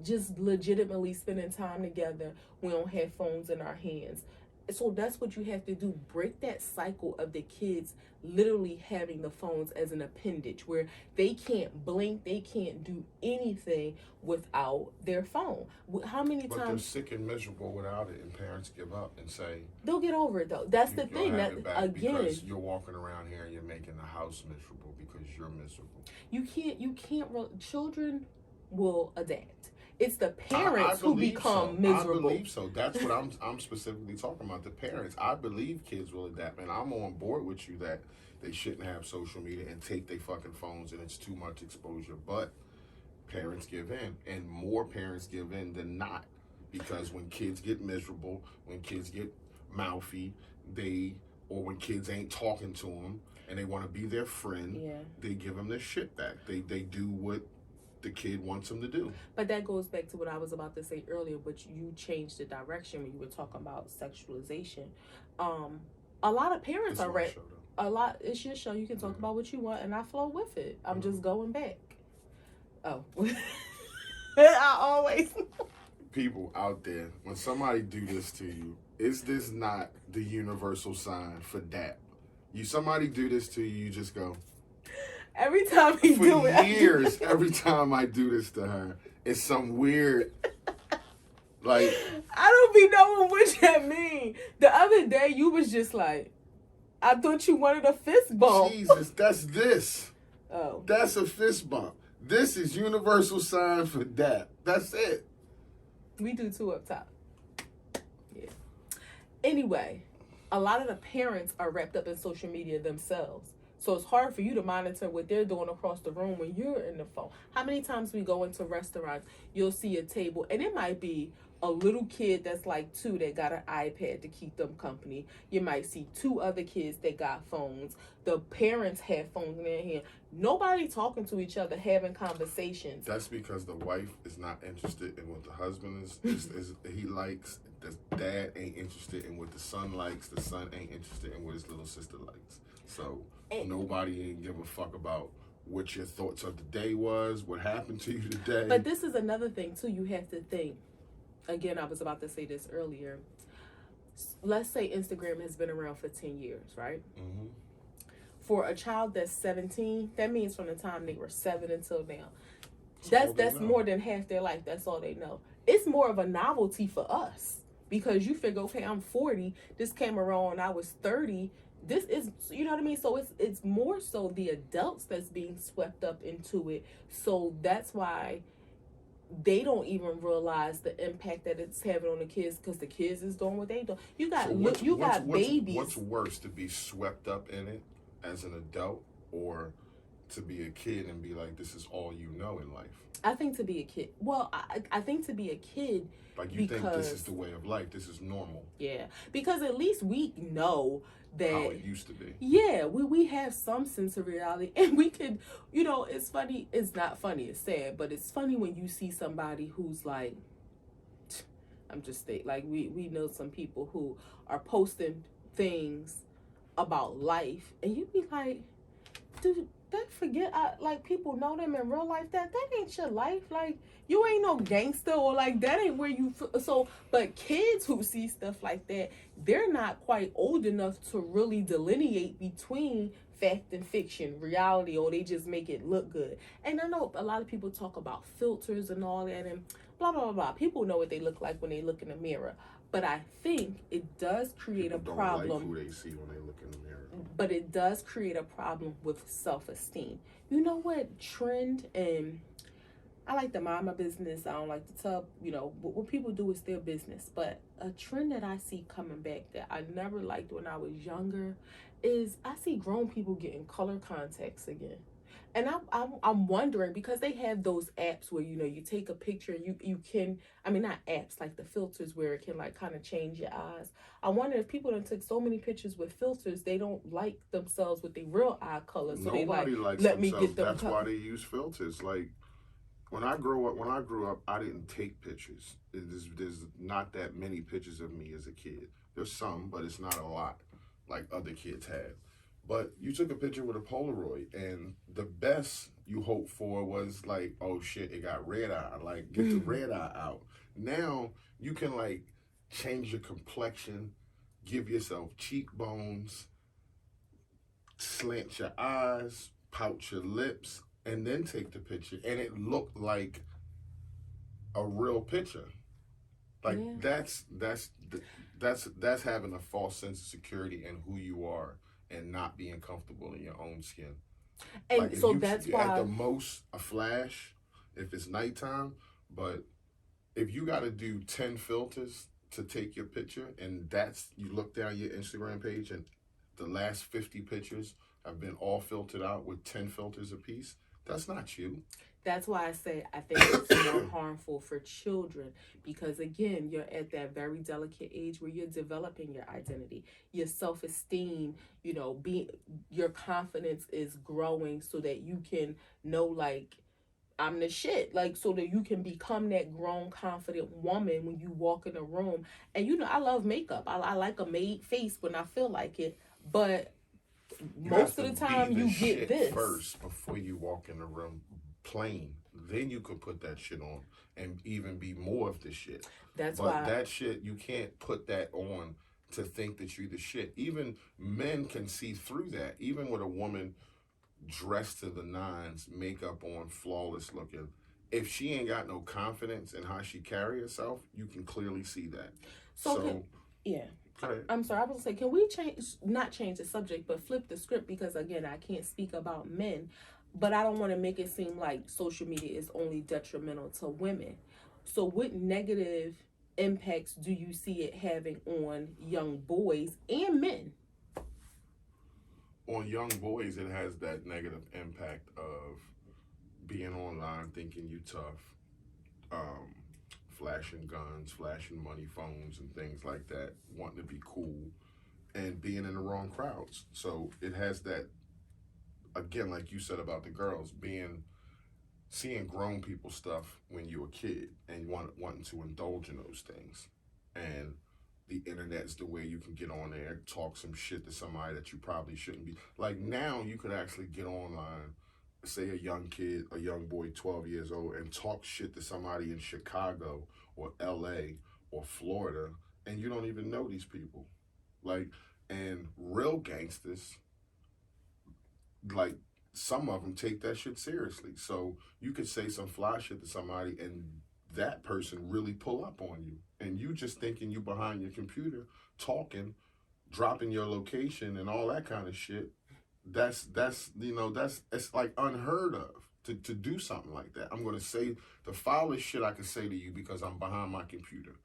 [SPEAKER 2] just legitimately spending time together, we don't have phones in our hands. So that's what you have to do. Break that cycle of the kids literally having the phones as an appendage, where they can't blink, they can't do anything without their phone. How many
[SPEAKER 1] But
[SPEAKER 2] times
[SPEAKER 1] they're sick and miserable without it, and parents give up and say,
[SPEAKER 2] they'll get over it though. That's the thing. That again,
[SPEAKER 1] because you're walking around here and you're making the house miserable because you're miserable.
[SPEAKER 2] You can't. Children will adapt. It's the parents who become miserable.
[SPEAKER 1] I believe so. That's what I'm specifically talking about. The parents. I believe kids will adapt, and I'm on board with you that they shouldn't have social media and take their fucking phones, and it's too much exposure. But parents give in, and more parents give in than not, because when kids get miserable, when kids get mouthy, or when kids ain't talking to them and they want to be their friend, they give them their shit back. They do what the kid wants them to do.
[SPEAKER 2] But that goes back to what I was about to say earlier, but you changed the direction when you were talking about sexualization. A lot of parents are right. It's your show. You can talk about what you want, and I flow with it. I'm just going back. Oh, I always.
[SPEAKER 1] People out there, when somebody do this to you, is this not the universal sign for that? Somebody do this to you, you just go.
[SPEAKER 2] Every time he do it.
[SPEAKER 1] For years, every time I do this to her, it's some weird, like.
[SPEAKER 2] I don't be knowing what that mean. The other day, you was just like, I thought you wanted a fist bump.
[SPEAKER 1] Jesus, that's this.
[SPEAKER 2] Oh.
[SPEAKER 1] That's a fist bump. This is universal sign for that. That's it.
[SPEAKER 2] We do 2 up top. Yeah. Anyway, a lot of the parents are wrapped up in social media themselves. So it's hard for you to monitor what they're doing across the room when you're in the phone. How many times we go into restaurants, you'll see a table, and it might be a little kid that's like 2 that got an iPad to keep them company. You might see 2 other kids that got phones. The parents have phones in their hand. Nobody talking to each other, having conversations.
[SPEAKER 1] That's because the wife is not interested in what the husband is he likes. The dad ain't interested in what the son likes. The son ain't interested in what his little sister likes. So nobody ain't give a fuck about what your thoughts of the day was, what happened to you today.
[SPEAKER 2] But this is another thing too. You have to think. Again, I was about to say this earlier. Let's say Instagram has been around for 10 years, right?
[SPEAKER 1] Mm-hmm.
[SPEAKER 2] For a child that's 17, that means from the time they were 7 until now. That's more than half their life. That's all they know. It's more of a novelty for us, because you figure, okay, I'm 40. This came around when I was 30. This is, you know what I mean? So it's more so the adults that's being swept up into it. So that's why they don't even realize the impact that it's having on the kids because the kids is doing what they do. You got
[SPEAKER 1] So what's
[SPEAKER 2] babies.
[SPEAKER 1] worse, to be swept up in it as an adult, or to be a kid and be like, this is all you know in life?
[SPEAKER 2] I think to be a kid. Well, I think to be a kid
[SPEAKER 1] Like, you think this is
[SPEAKER 2] because
[SPEAKER 1] the way of life, this is normal,
[SPEAKER 2] yeah, because at least we know
[SPEAKER 1] how
[SPEAKER 2] that
[SPEAKER 1] it used to be.
[SPEAKER 2] yeah, we have some sense of reality and we could, it's funny, it's not funny, it's sad, but it's funny when you see somebody who's like I'm just saying, like we know some people who are posting things about life and you be like, dude, they forget like people know them in real life. That ain't your life. Like you ain't no gangster or like that ain't where you. So, but kids who see stuff like that, they're not quite old enough to really delineate between fact and fiction, reality, or they just make it look good. And I know a lot of people talk about filters and all that and blah blah blah blah. People know what they look like when they look in the mirror. But I think it does create
[SPEAKER 1] People
[SPEAKER 2] a
[SPEAKER 1] don't
[SPEAKER 2] problem.
[SPEAKER 1] like who they see when they look in the mirror.
[SPEAKER 2] But it does create a problem with self-esteem. You know what trend, and I like to mind my business. I don't like to tell, what people do is their business. But a trend that I see coming back that I never liked when I was younger is I see grown people getting color contacts again. And I'm wondering because they have those apps where you take a picture and you can, I mean, not apps like the filters where it can like kind of change your eyes. I wonder if people don't take so many pictures with filters, they don't like themselves with their real eye color, so they like
[SPEAKER 1] Nobody likes
[SPEAKER 2] let me
[SPEAKER 1] themselves.
[SPEAKER 2] get them.
[SPEAKER 1] That's why they use filters. Like, when I grew up, I didn't take pictures. There's not that many pictures of me as a kid. There's some, but it's not a lot like other kids had. But you took a picture with a Polaroid, and the best you hoped for was like, oh shit, it got red eye. Like, get the red eye out. Now you can like change your complexion, give yourself cheekbones, slant your eyes, pout your lips, and then take the picture, and it looked like a real picture. Like,
[SPEAKER 2] Yeah.
[SPEAKER 1] that's having a false sense of security in who you are and not being comfortable in your own skin. Like,
[SPEAKER 2] And
[SPEAKER 1] if
[SPEAKER 2] so
[SPEAKER 1] you
[SPEAKER 2] that's
[SPEAKER 1] at the
[SPEAKER 2] why
[SPEAKER 1] most a flash, if it's nighttime, but if you got to do 10 filters to take your picture, and that's, you look down your Instagram page and the last 50 pictures have been all filtered out with 10 filters apiece, that's not you.
[SPEAKER 2] that's why I say I think it's more harmful for children because again, you're at that very delicate age where you're developing your identity, your self-esteem, being your confidence is growing so that you can know like I'm the shit, like so that you can become that grown, confident woman when you walk in a room. And I love makeup. I like a made face when I feel like it, but
[SPEAKER 1] You have
[SPEAKER 2] most
[SPEAKER 1] to
[SPEAKER 2] of the
[SPEAKER 1] be
[SPEAKER 2] time
[SPEAKER 1] the
[SPEAKER 2] you get
[SPEAKER 1] shit
[SPEAKER 2] this.
[SPEAKER 1] first before you walk in the room plain. Then you could put that shit on and even be more of the shit.
[SPEAKER 2] That's
[SPEAKER 1] But
[SPEAKER 2] why
[SPEAKER 1] that shit, you can't put that on to think that you're the shit. Even men can see through that. Even with a woman dressed to the nines, makeup on, flawless looking, if she ain't got no confidence in how she carry herself, you can clearly see that.
[SPEAKER 2] so can
[SPEAKER 1] So,
[SPEAKER 2] yeah.
[SPEAKER 1] okay.
[SPEAKER 2] I'm sorry, I was gonna say, can we not change the subject, but flip the script because again, I can't speak about men, but I don't want to make it seem like social media is only detrimental to women. So, what negative impacts do you see it having on young boys and men?
[SPEAKER 1] On young boys, it has that negative impact of being online, thinking you tough, um, flashing guns, flashing money phones, and things like that, wanting to be cool, and being in the wrong crowds. So it has that, again, like you said about the girls, seeing grown people stuff when you're a kid and wanting to indulge in those things. And the internet's the way you can get on there, talk some shit to somebody that you probably shouldn't be. Like, now you could actually get online, say a young kid, a young boy, 12 years old, and talk shit to somebody in Chicago or LA or Florida, and you don't even know these people. Like, and real gangsters, like, some of them take that shit seriously. So you could say some fly shit to somebody and that person really pull up on you. And you just thinking you behind your computer talking, dropping your location and all that kind of shit. That's it's like unheard of to do something like that. I'm going to say the foulest shit I can say to you because I'm behind my computer.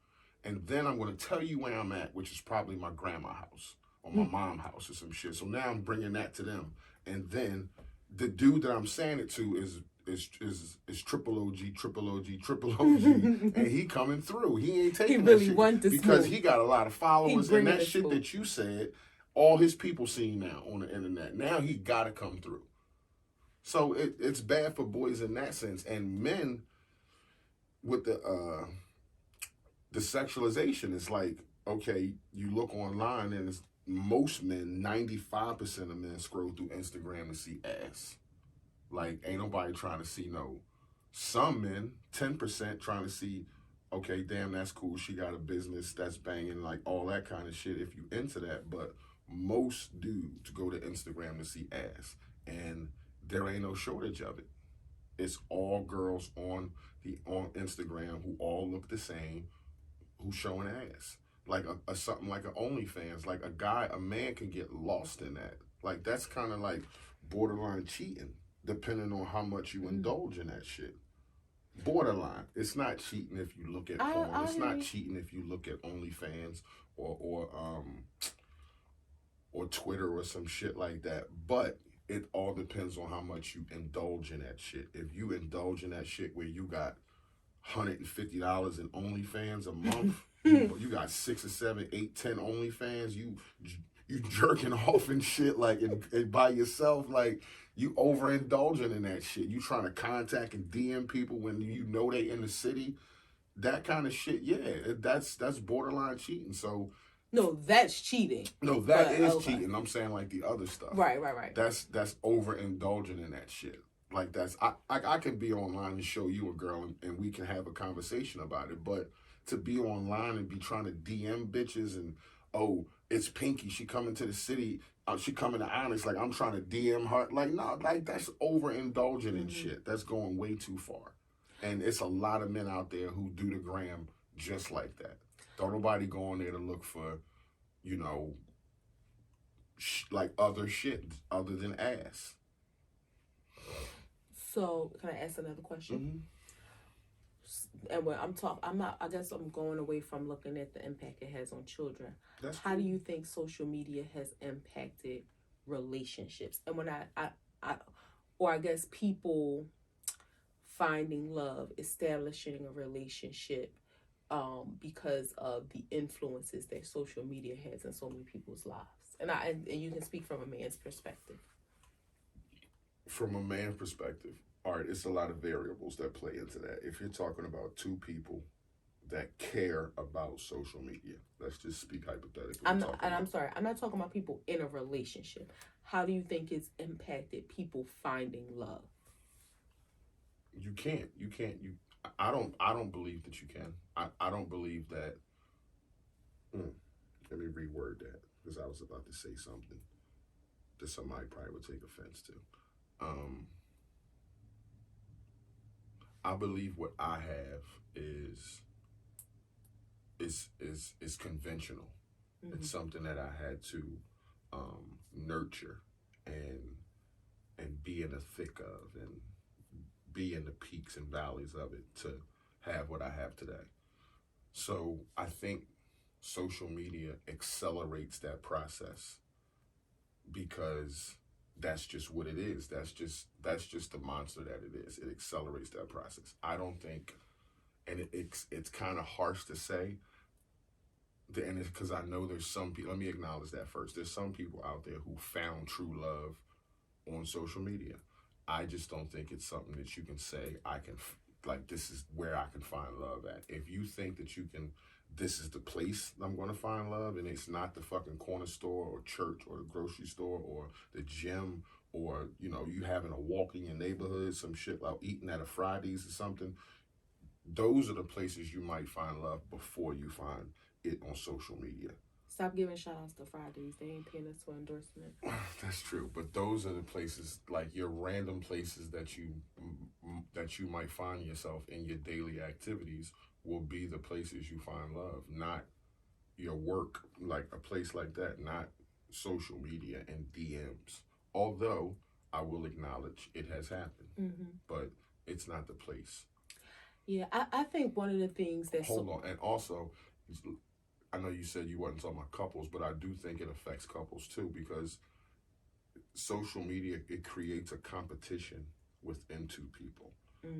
[SPEAKER 1] And then I'm going to tell you where I'm at, which is probably my grandma's house or my mom's house or some shit. So now I'm bringing that to them. And then the dude that I'm saying it to is triple OG, triple OG, triple OG, and he coming through. He ain't taking
[SPEAKER 2] really
[SPEAKER 1] that shit
[SPEAKER 2] want this
[SPEAKER 1] because
[SPEAKER 2] smoke.
[SPEAKER 1] he got a lot of followers, and that shit
[SPEAKER 2] smoke.
[SPEAKER 1] that you said, all his people see now on the internet. Now he got to come through. So it's bad for boys in that sense, and men with the sexualization. It's like, okay, you look online and it's, most men, 95% of men scroll through Instagram and see ass. Like, ain't nobody trying to see no. Some men, 10% trying to see, okay, damn, that's cool. She got a business that's banging, like all that kind of shit if you into that. But most dudes go to Instagram to see ass. And there ain't no shortage of it. It's all girls on Instagram who all look the same, who showing ass. Like a something like a OnlyFans, like a man can get lost in that. Like that's kind of like borderline cheating, depending on how much you indulge in that shit. Borderline. It's not cheating if you look at porn. It's not cheating if you look at OnlyFans or Twitter or some shit like that. But it all depends on how much you indulge in that shit. If you indulge in that shit where you got $150 in OnlyFans a month, you got 6 or 7, 8, 10 OnlyFans, you jerking off and shit like and by yourself, like you overindulging in that shit. You trying to contact and DM people when you know they in the city, that kind of shit. Yeah, that's borderline cheating. So
[SPEAKER 2] no, that's cheating.
[SPEAKER 1] No, that is cheating. I'm saying like the other stuff.
[SPEAKER 2] Right.
[SPEAKER 1] That's overindulging in that shit. Like that's I can be online and show you a girl and we can have a conversation about it. But to be online and be trying to DM bitches and oh, it's Pinky, she coming to the city, she coming to Onyx, like I'm trying to DM her. Like no, like that's overindulging in shit. That's going way too far. And it's a lot of men out there who do the gram just like that. Don't nobody go on there to look for, you know, like other shit other than ass.
[SPEAKER 2] So, can I ask another question?
[SPEAKER 1] Mm-hmm.
[SPEAKER 2] And when I guess I'm going away from looking at the impact it has on children. How do you think social media has impacted relationships? And when I guess people finding love, establishing a relationship, because of the influences that social media has in so many people's lives. And you can speak from a man's perspective.
[SPEAKER 1] From a man's perspective, all right, it's a lot of variables that play into that. If you're talking about two people that care about social media, let's just speak hypothetically.
[SPEAKER 2] I'm sorry, I'm not talking about people in a relationship. How do you think it's impacted people finding love?
[SPEAKER 1] You can't. I don't believe that you can. I don't believe that. Let me reword that because I was about to say something that somebody probably would take offense to. I believe what I have is conventional. Mm-hmm. It's something that I had to nurture and be in the thick of and be in the peaks and valleys of it to have what I have today. So I think social media accelerates that process because that's just what it is. That's just the monster that it is. It accelerates that process. I don't think, and it's kind of harsh to say, and it's because I know there's some people, let me acknowledge that first. There's some people out there who found true love on social media. I just don't think it's something that you can say, this is where I can find love at. If you think that you can, this is the place I'm going to find love, and it's not the fucking corner store or church or the grocery store or the gym or, you know, you having a walk in your neighborhood, some shit like eating at a Fridays or something, those are the places you might find love before you find it on social media.
[SPEAKER 2] Stop giving shout outs to Fridays. They ain't paying us for endorsement.
[SPEAKER 1] That's true. But those are the places, like your random places that you might find yourself in your daily activities will be the places you find love, not your work, like a place like that, not social media and DMs. Although I will acknowledge it has happened, but it's not the place.
[SPEAKER 2] Yeah, I think one of the things that's
[SPEAKER 1] Hold on, and also, I know you said you wasn't talking about couples, but I do think it affects couples too, because social media, it creates a competition within two people,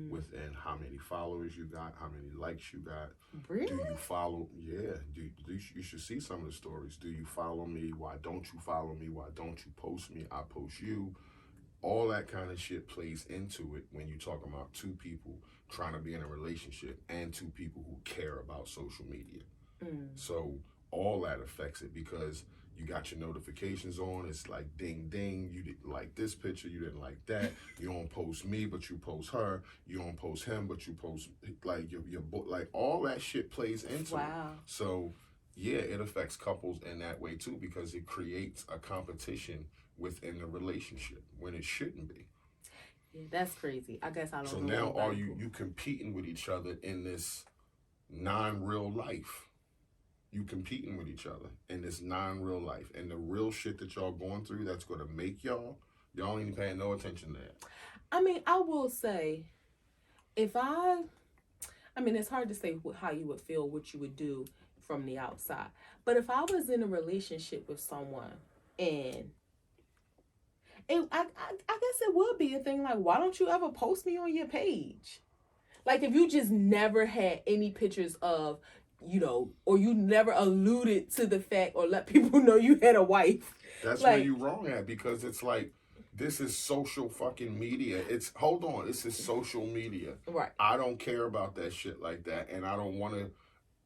[SPEAKER 1] within how many followers you got, how many likes you got.
[SPEAKER 2] Really?
[SPEAKER 1] Do you follow? Yeah, you should see some of the stories. Do you follow me? Why don't you follow me? Why don't you post me? I post you. All that kind of shit plays into it when you talk about two people trying to be in a relationship and two people who care about social media. So all that affects it, because you got your notifications on. It's like ding ding. You didn't like this picture. You didn't like that. You don't post me, but you post her. You don't post him, but you post like your like all that shit plays into it.
[SPEAKER 2] Wow.
[SPEAKER 1] So yeah, it affects couples in that way too, because it creates a competition within the relationship when it shouldn't be.
[SPEAKER 2] Yeah, that's crazy. I guess I don't
[SPEAKER 1] So
[SPEAKER 2] know.
[SPEAKER 1] now are
[SPEAKER 2] anybody
[SPEAKER 1] you competing with each other in this non-real life? You competing with each other in this non-real life, and the real shit that y'all going through that's going to make y'all ain't paying no attention to that.
[SPEAKER 2] I mean, I will say, if I mean, it's hard to say how you would feel, what you would do from the outside. But if I was in a relationship with someone and I guess it would be a thing like, why don't you ever post me on your page? Like, if you just never had any pictures of, or you never alluded to the fact or let people know you had a wife.
[SPEAKER 1] That's
[SPEAKER 2] like,
[SPEAKER 1] where you wrong at, because it's like, this is social fucking media. This is social media.
[SPEAKER 2] Right.
[SPEAKER 1] I don't care about that shit like that, and I don't want to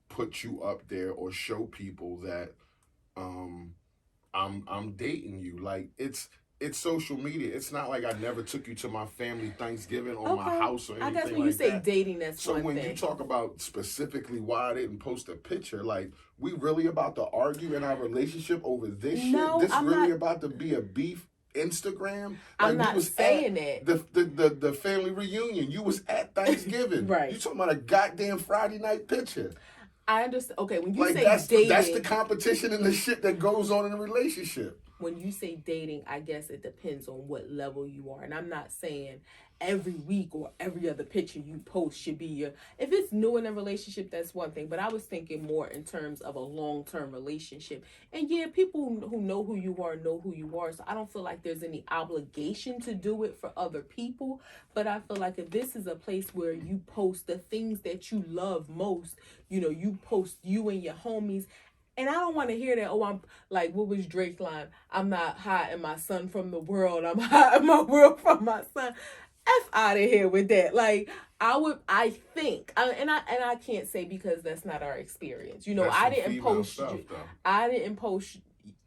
[SPEAKER 1] put you up there or show people that I'm dating you. Like, it's social media. It's not like I never took you to my family Thanksgiving or my house or anything like that.
[SPEAKER 2] I guess when you say dating, that's
[SPEAKER 1] so
[SPEAKER 2] one
[SPEAKER 1] when
[SPEAKER 2] thing.
[SPEAKER 1] you talk about specifically why I didn't post a picture, like, we really about to argue in our relationship over this shit? This
[SPEAKER 2] I'm
[SPEAKER 1] really
[SPEAKER 2] not
[SPEAKER 1] about to be a beef Instagram?
[SPEAKER 2] I'm not saying that.
[SPEAKER 1] The family reunion. You was at Thanksgiving.
[SPEAKER 2] Right.
[SPEAKER 1] You talking about a goddamn Friday night picture.
[SPEAKER 2] I understand. Okay, when you
[SPEAKER 1] Like,
[SPEAKER 2] say
[SPEAKER 1] dating, that's the
[SPEAKER 2] dating,
[SPEAKER 1] competition and the shit that goes on in a relationship.
[SPEAKER 2] when you say dating, I guess it depends on what level you are. And I'm not saying every week or every other picture you post should be your... If it's new in a relationship, that's one thing. But I was thinking more in terms of a long-term relationship. And yeah, people who know who you are. So I don't feel like there's any obligation to do it for other people. But I feel like if this is a place where you post the things that you love most, you post you and your homies. And I don't want to hear that, oh, I'm like, what was Drake's line? I'm not hiding my son from the world. I'm hiding my world from my son. F out of here with that. Like, I think, and I can't say because that's not our experience. I didn't post you. I didn't post.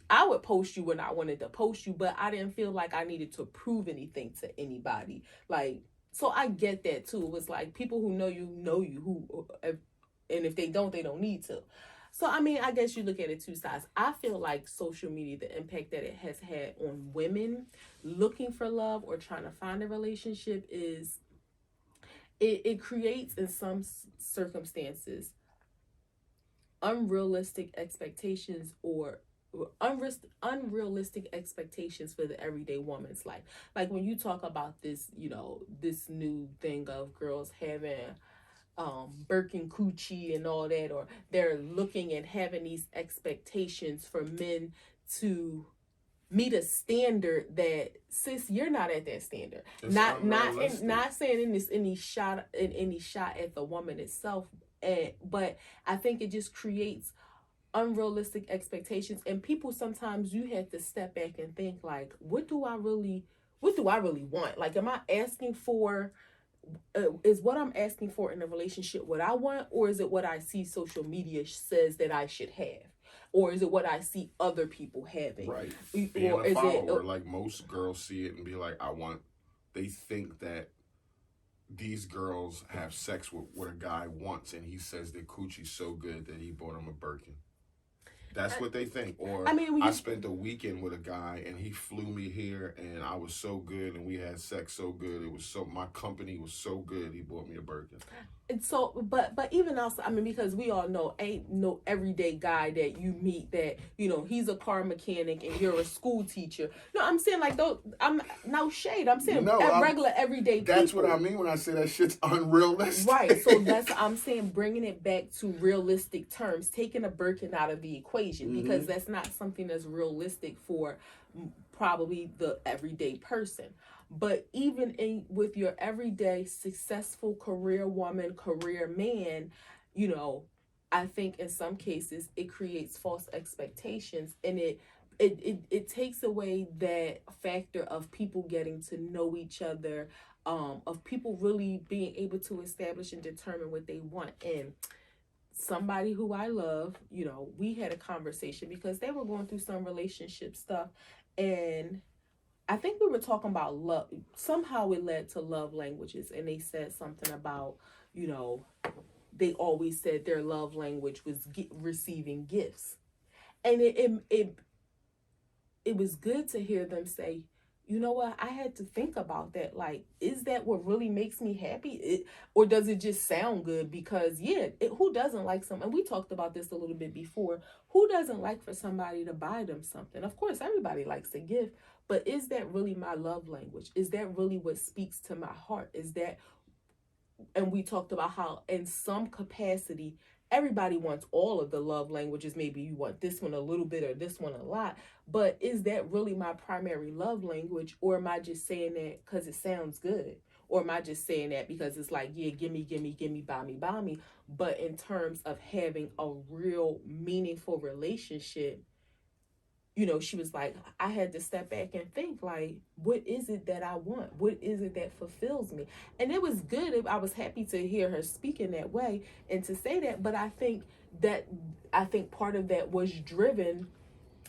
[SPEAKER 2] I would post you when I wanted to post you, but I didn't feel like I needed to prove anything to anybody. Like, so I get that too. It was like, people who know you, who, and if they don't need to. So, I mean, I guess you look at it two sides. I feel like social media, the impact that it has had on women looking for love or trying to find a relationship is, it creates, in some circumstances, unrealistic expectations or unrealistic expectations for the everyday woman's life. Like, when you talk about this, this new thing of girls having Birkin coochie and all that, or they're looking and having these expectations for men to meet a standard that, sis, you're not at that standard.
[SPEAKER 1] It's
[SPEAKER 2] not saying any shot at the woman itself, but I think it just creates unrealistic expectations, and people, sometimes you have to step back and think, like, what do I really want? Like, am I asking for, is what I'm asking for in a relationship what I want, or is it what I see social media says that I should have, or is it what I see other people having?
[SPEAKER 1] Right.
[SPEAKER 2] Or
[SPEAKER 1] is it like most girls see it and be like, they think that these girls have sex with a guy once and he says their coochie's so good that he bought him a Birkin. That's what they think. Or, I spent a weekend with a guy and he flew me here and I was so good and we had sex so good. My company was so good, he bought me a Birkin.
[SPEAKER 2] And so, but even also, I mean, because we all know, ain't no everyday guy that you meet that, you know, he's a car mechanic and you're a school teacher. No, I'm saying like those. I'm no shade. I'm saying
[SPEAKER 1] No,
[SPEAKER 2] regular everyday
[SPEAKER 1] that's what I
[SPEAKER 2] people.
[SPEAKER 1] mean when I say that shit's unrealistic.
[SPEAKER 2] Right. So that's I'm saying bringing it back to realistic terms, taking a Birkin out of the equation because that's not something that's realistic for probably the everyday person. But even in with your everyday successful career woman, career man, you know, I think in some cases it creates false expectations and it takes away that factor of people getting to know each other, of people really being able to establish and determine what they want. And somebody who I love, you know, we had a conversation because they were going through some relationship stuff, and I think we were talking about love. Somehow it led to love languages, and they said something about, you know, they always said their love language was receiving gifts, and it was good to hear them say, you know what, I had to think about that. Like, is that what really makes me happy? Or does it just sound good? Because, yeah, who doesn't like some? And we talked about this a little bit before. Who doesn't like for somebody to buy them something? Of course, everybody likes a gift. But is that really my love language? Is that really what speaks to my heart? Is that, and we talked about how in some capacity everybody wants all of the love languages. Maybe you want this one a little bit or this one a lot, but is that really my primary love language, or am I just saying that because it sounds good, or am I just saying that because it's like, yeah, gimme, gimme, gimme, buy me? But in terms of having a real meaningful relationship, you know, she was like, I had to step back and think, like, what is it that I want? What is it that fulfills me? And it was good. I was happy to hear her speak in that way and to say that. But that, I think part of that was driven,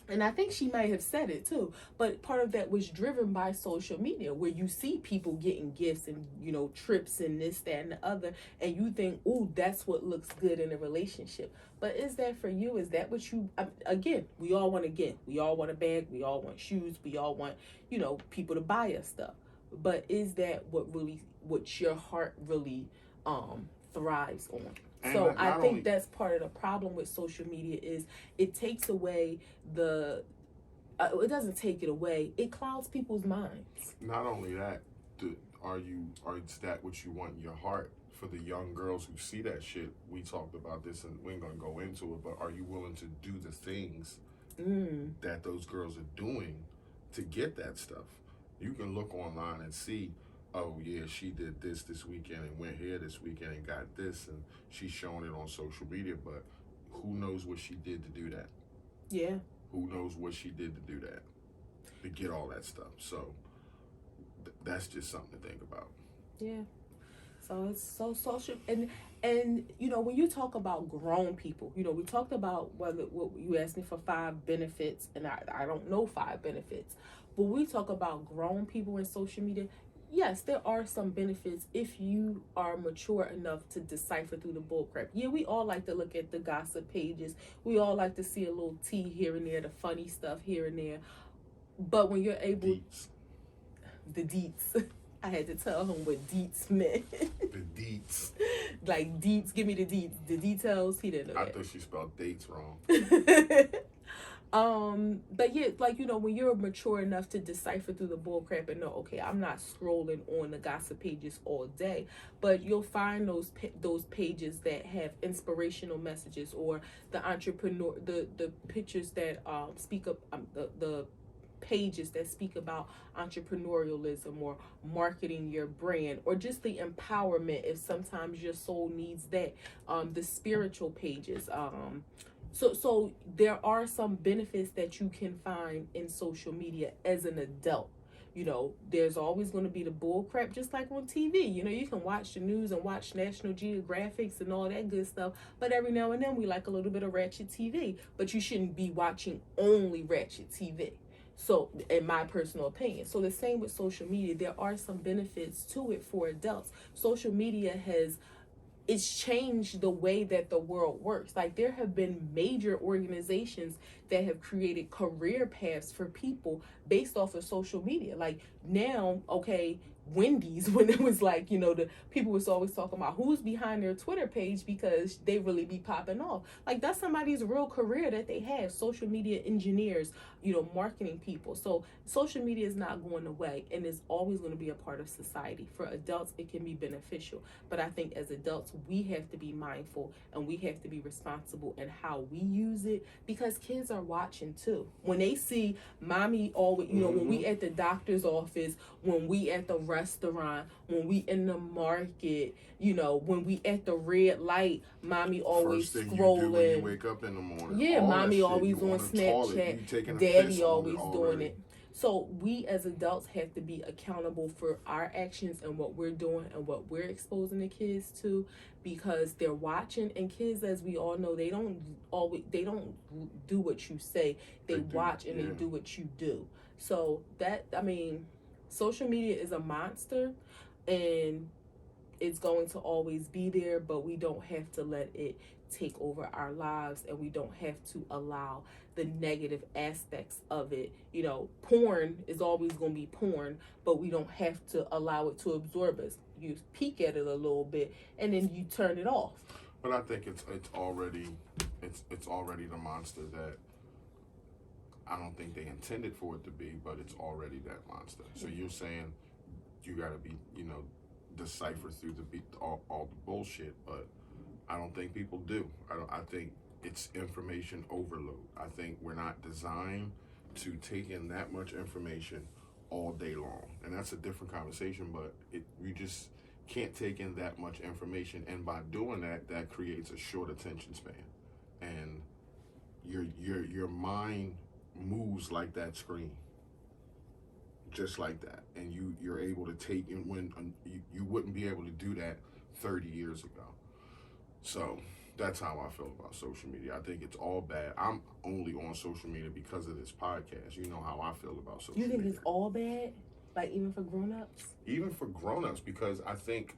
[SPEAKER 2] and I think she might have said it too, but part of that was driven by social media, where you see people getting gifts and, you know, trips and this, that, and the other, and you think, ooh, that's what looks good in a relationship. But is that for you? Is that what you, again, we all want a gift. We all want a bag. We all want shoes. We all want, you know, people to buy us stuff. But is that what your heart really thrives on? So I think that's part of the problem with social media is it takes away the it doesn't take it away, it clouds people's minds.
[SPEAKER 1] Not only that, is that what you want in your heart? For the young girls who see that shit, we talked about this and we ain't gonna go into it, but are you willing to do the things that those girls are doing to get that stuff? You can look online and see, oh yeah, she did this weekend and went here this weekend and got this, and she's showing it on social media, but who knows what she did to do that?
[SPEAKER 2] Yeah.
[SPEAKER 1] Who knows what she did to do that, to get all that stuff? So that's just something to think about.
[SPEAKER 2] Yeah. So it's so social, and you know, when you talk about grown people, you know, we talked about what you asked me for 5 benefits, and I don't know 5 benefits, but we talk about grown people in social media. Yes, there are some benefits if you are mature enough to decipher through the bullcrap. Yeah, we all like to look at the gossip pages. We all like to see a little tea here and there, the funny stuff here and there. But when you're able, the deets. I had to tell him what deets meant.
[SPEAKER 1] The deets.
[SPEAKER 2] Like deets, give me the deets. The details, he didn't know that.
[SPEAKER 1] I thought she spelled dates wrong.
[SPEAKER 2] But yeah, like, you know, when you're mature enough to decipher through the bullcrap and know, okay, I'm not scrolling on the gossip pages all day, but you'll find those pages that have inspirational messages, or the entrepreneur, the pictures that speak up, the pages that speak about entrepreneurialism or marketing your brand, or just the empowerment if sometimes your soul needs that, the spiritual pages. So there are some benefits that you can find in social media as an adult. You know, there's always going to be the bull crap, just like on TV. You know, you can watch the news and watch National Geographics and all that good stuff, but every now and then we like a little bit of ratchet TV. But you shouldn't be watching only ratchet TV. So, in my personal opinion. So the same with social media. There are some benefits to it for adults. Social media it's changed the way that the world works. Like, there have been major organizations that have created career paths for people based off of social media. Like, now, okay, Wendy's when it was like, the people was always talking about who's behind their Twitter page because they really be popping off. Like that's somebody's real career that they have. Social media engineers, marketing people. So social media is not going away and is always going to be a part of society. For adults, it can be beneficial. But I think as adults, we have to be mindful and we have to be responsible in how we use it because kids are watching too. When they see mommy always, when we at the doctor's office, when we at the restaurant, when we in the market, when we at the red light, mommy always
[SPEAKER 1] First thing
[SPEAKER 2] scrolling.
[SPEAKER 1] you do when you wake up in the morning.
[SPEAKER 2] Yeah,
[SPEAKER 1] all
[SPEAKER 2] mommy
[SPEAKER 1] that shit,
[SPEAKER 2] always
[SPEAKER 1] you
[SPEAKER 2] on
[SPEAKER 1] the toilet,
[SPEAKER 2] Snapchat.
[SPEAKER 1] you taking a
[SPEAKER 2] Daddy
[SPEAKER 1] piss on
[SPEAKER 2] always
[SPEAKER 1] it
[SPEAKER 2] doing
[SPEAKER 1] already.
[SPEAKER 2] it. So we as adults have to be accountable for our actions and what we're doing and what we're exposing the kids to because they're watching, and kids, as we all know, they don't do what you say. They watch and they do what you do. So social media is a monster and it's going to always be there, but we don't have to let it take over our lives and we don't have to allow the negative aspects of it. Porn is always going to be porn, but we don't have to allow it to absorb us. You peek at it a little bit and then you turn it off.
[SPEAKER 1] But I think it's already the monster that I don't think they intended for it to be, but it's already that monster. So you're saying you got to be, decipher through all the bullshit, but I don't think people do. I think it's information overload. I think we're not designed to take in that much information all day long, and that's a different conversation. But you just can't take in that much information, and by doing that, that creates a short attention span, and your mind moves like that screen, just like that, and you're able to take in when you wouldn't be able to do that 30 years ago. So that's how I feel about social media. I think it's all bad. I'm only on social media because of this podcast. You know how I feel about social media.
[SPEAKER 2] You think it's all bad? Like even for grown-ups?
[SPEAKER 1] Even for grown-ups, because I think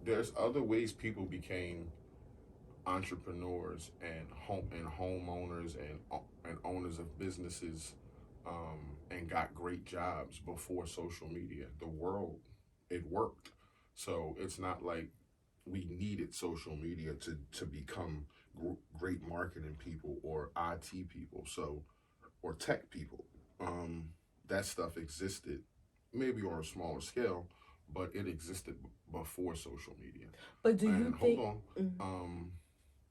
[SPEAKER 1] there's other ways people became entrepreneurs and homeowners and owners of businesses, and got great jobs before social media. The world, it worked. So it's not like we needed social media to become great marketing people or IT people, or tech people. That stuff existed, maybe on a smaller scale, but it existed before social media.
[SPEAKER 2] But do you think?
[SPEAKER 1] Hold on.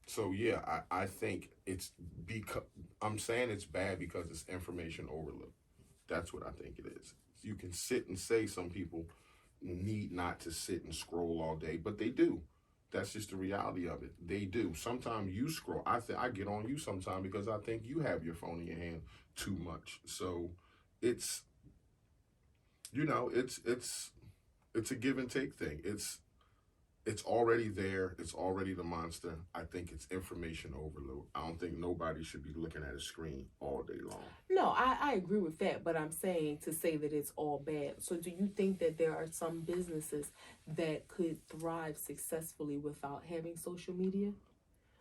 [SPEAKER 1] So yeah, I think it's because I'm saying it's bad because it's information overload. That's what I think it is. You can sit and say some people need not to sit and scroll all day, but they do. That's just the reality of it. They do. Sometimes you scroll. I get on you sometimes because I think you have your phone in your hand too much. So it's it's a give and take thing. It's already there. It's already the monster. I think it's information overload. I don't think nobody should be looking at a screen all day long.
[SPEAKER 2] No, I agree with that, but I'm saying to say that it's all bad. So do you think that there are some businesses that could thrive successfully without having social media?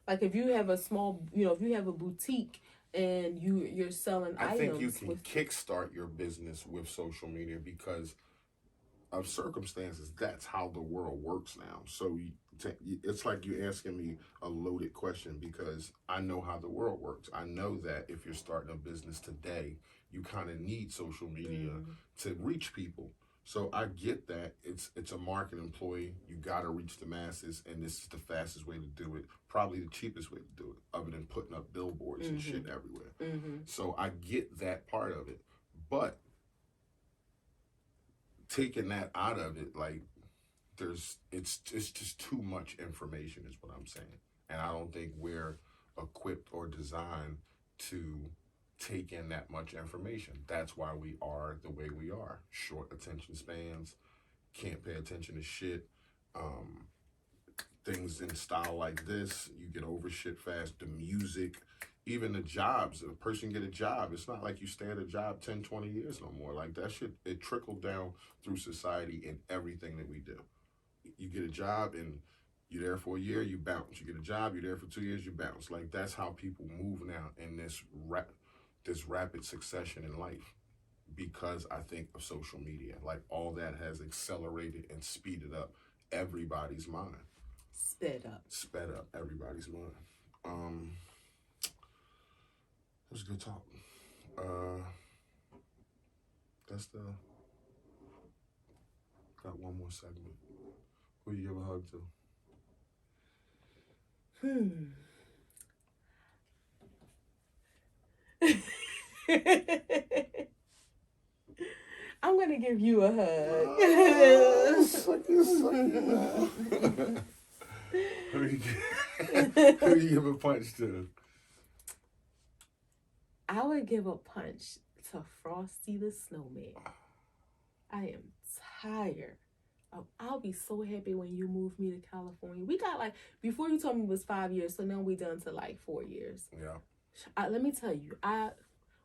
[SPEAKER 2] Like if you have a small, if you have a boutique and you're selling
[SPEAKER 1] I
[SPEAKER 2] items.
[SPEAKER 1] think you can kickstart your business with social media because of circumstances. That's how the world works now. So it's like you're asking me a loaded question because I know how the world works. I know that if you're starting a business today, you kind of need social media to reach people. So I get that it's a market employee. You got to reach the masses, and this is the fastest way to do it. Probably the cheapest way to do it, other than putting up billboards and shit everywhere. So I get that part of it, but taking that out of it, like it's just too much information is what I'm saying. And I don't think we're equipped or designed to take in that much information. That's why we are the way we are. Short attention spans, can't pay attention to shit. Things in style like this, you get over shit fast. The music, even the jobs, a person get a job, it's not like you stay at a job 10, 20 years no more. Like that shit, it trickled down through society in everything that we do. You get a job and you're there for a year, you bounce. You get a job, you're there for 2 years, you bounce. Like that's how people move now in this rapid succession in life. because I think of social media. Like all that has accelerated and speeded up everybody's mind. Sped up everybody's mind. It was a good talk. That's the got one more segment. Who you give a hug to?
[SPEAKER 2] I'm gonna give you a hug.
[SPEAKER 1] Who you give a punch to?
[SPEAKER 2] I would give a punch to Frosty the Snowman. I am tired. I'll be so happy when you move me to California. We got before you told me it was 5 years, so now we done to 4 years.
[SPEAKER 1] Yeah.
[SPEAKER 2] Let me tell you,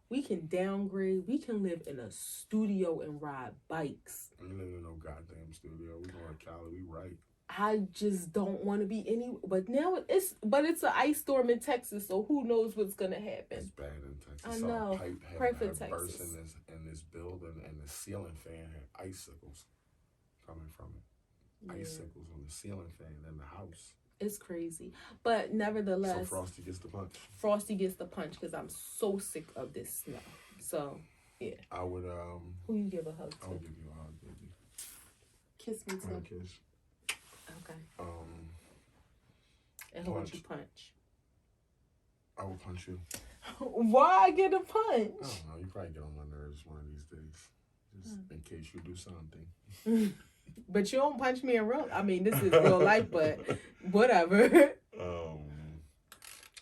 [SPEAKER 2] we can downgrade. We can live in a studio and ride bikes.
[SPEAKER 1] We live in no goddamn studio. We going to Cali. We right.
[SPEAKER 2] I just don't want to be but now it's an ice storm in Texas, so who knows what's gonna happen.
[SPEAKER 1] It's bad in Texas.
[SPEAKER 2] I know. Pray for Texas.
[SPEAKER 1] Burst in this building, and the ceiling fan had icicles coming from it. Yeah. Icicles on the ceiling fan in the house.
[SPEAKER 2] It's crazy, but nevertheless.
[SPEAKER 1] So Frosty gets the punch.
[SPEAKER 2] Frosty gets the punch because I'm so sick of this snow. So yeah.
[SPEAKER 1] I would
[SPEAKER 2] Who you give a hug to?
[SPEAKER 1] I would give you a hug, baby.
[SPEAKER 2] Kiss me too.
[SPEAKER 1] Kiss.
[SPEAKER 2] Okay. And who would you punch?
[SPEAKER 1] I will punch you.
[SPEAKER 2] Why I get a punch?
[SPEAKER 1] I don't know. You probably get on my nerves one of these days. Just in case you do something.
[SPEAKER 2] But you don't punch me in real. I mean, this is real life, but whatever.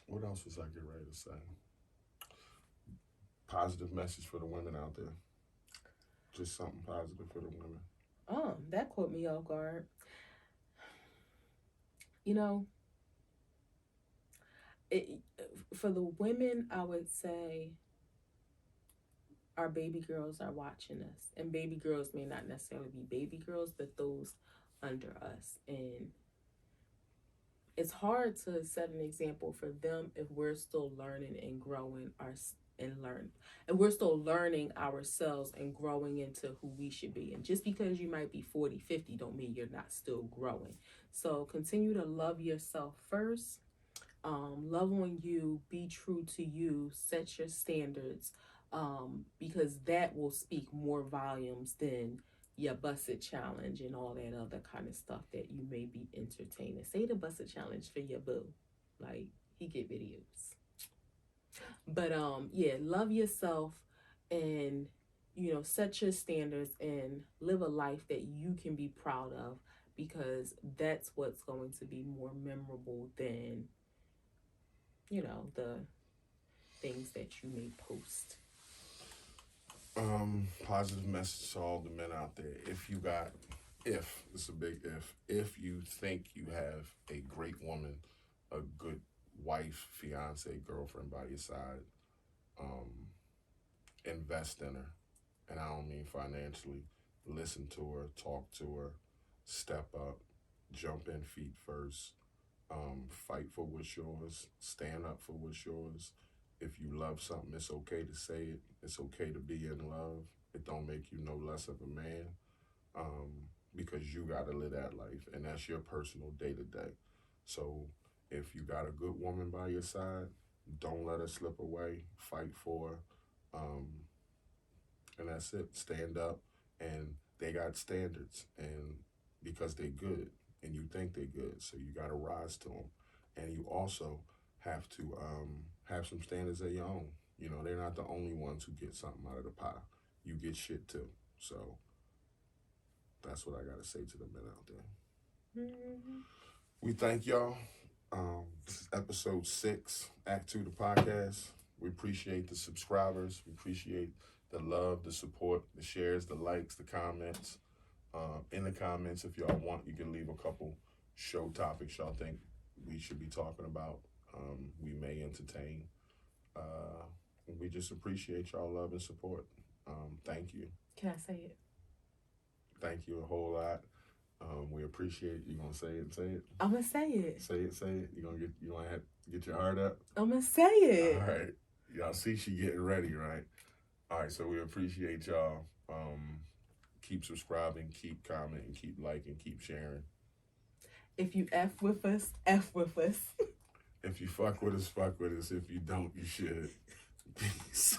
[SPEAKER 1] What else was I getting ready to say? Positive message for the women out there. Just something positive for the women.
[SPEAKER 2] That caught me off guard. For the women, I would say our baby girls are watching us. And baby girls may not necessarily be baby girls, but those under us. And it's hard to set an example for them if we're still learning and growing and we're still learning ourselves and growing into who we should be. And just because you might be 40, 50 don't mean you're not still growing. So continue to love yourself first. Love on you, be true to you, set your standards, because that will speak more volumes than your busted challenge and all that other kind of stuff that you may be entertaining. Say the busted challenge for your boo. He get videos. But love yourself and set your standards and live a life that you can be proud of, because that's what's going to be more memorable than the things that you may post.
[SPEAKER 1] Positive message to all the men out there. It's a big if you think you have a great woman, a good wife, fiance, girlfriend by your side, invest in her. And I don't mean financially. Listen to her, talk to her, step up, jump in feet first, fight for what's yours, stand up for what's yours. If you love something, it's okay to say it. It's okay to be in love. It don't make you no less of a man, because you got to live that life, and that's your personal day-to-day. So if you got a good woman by your side, don't let her slip away. Fight for her, and that's it. Stand up, and they got standards, and because they good, and you think they good, so you got to rise to them. And you also have to have some standards of your own. They're not the only ones who get something out of the pie. You get shit too. So that's what I got to say to the men out there. Mm-hmm. We thank y'all. This is episode 6, A2TP, the podcast. We appreciate the subscribers. We appreciate the love, the support, the shares, the likes, the comments. In the comments, if y'all want, you can leave a couple show topics y'all think we should be talking about. We may entertain. We just appreciate y'all love and support. Thank you.
[SPEAKER 2] Can I say it?
[SPEAKER 1] Thank you a whole lot. We appreciate it. You gonna say it? Say it.
[SPEAKER 2] I'm gonna say it.
[SPEAKER 1] Say it. Say it. You gonna get your heart up?
[SPEAKER 2] I'm gonna say it.
[SPEAKER 1] All right. Y'all see she getting ready, right? All right, so we appreciate y'all. Keep subscribing, keep commenting, keep liking, keep sharing.
[SPEAKER 2] If you F with us, F with us.
[SPEAKER 1] If you fuck with us, fuck with us. If you don't, you should. Peace.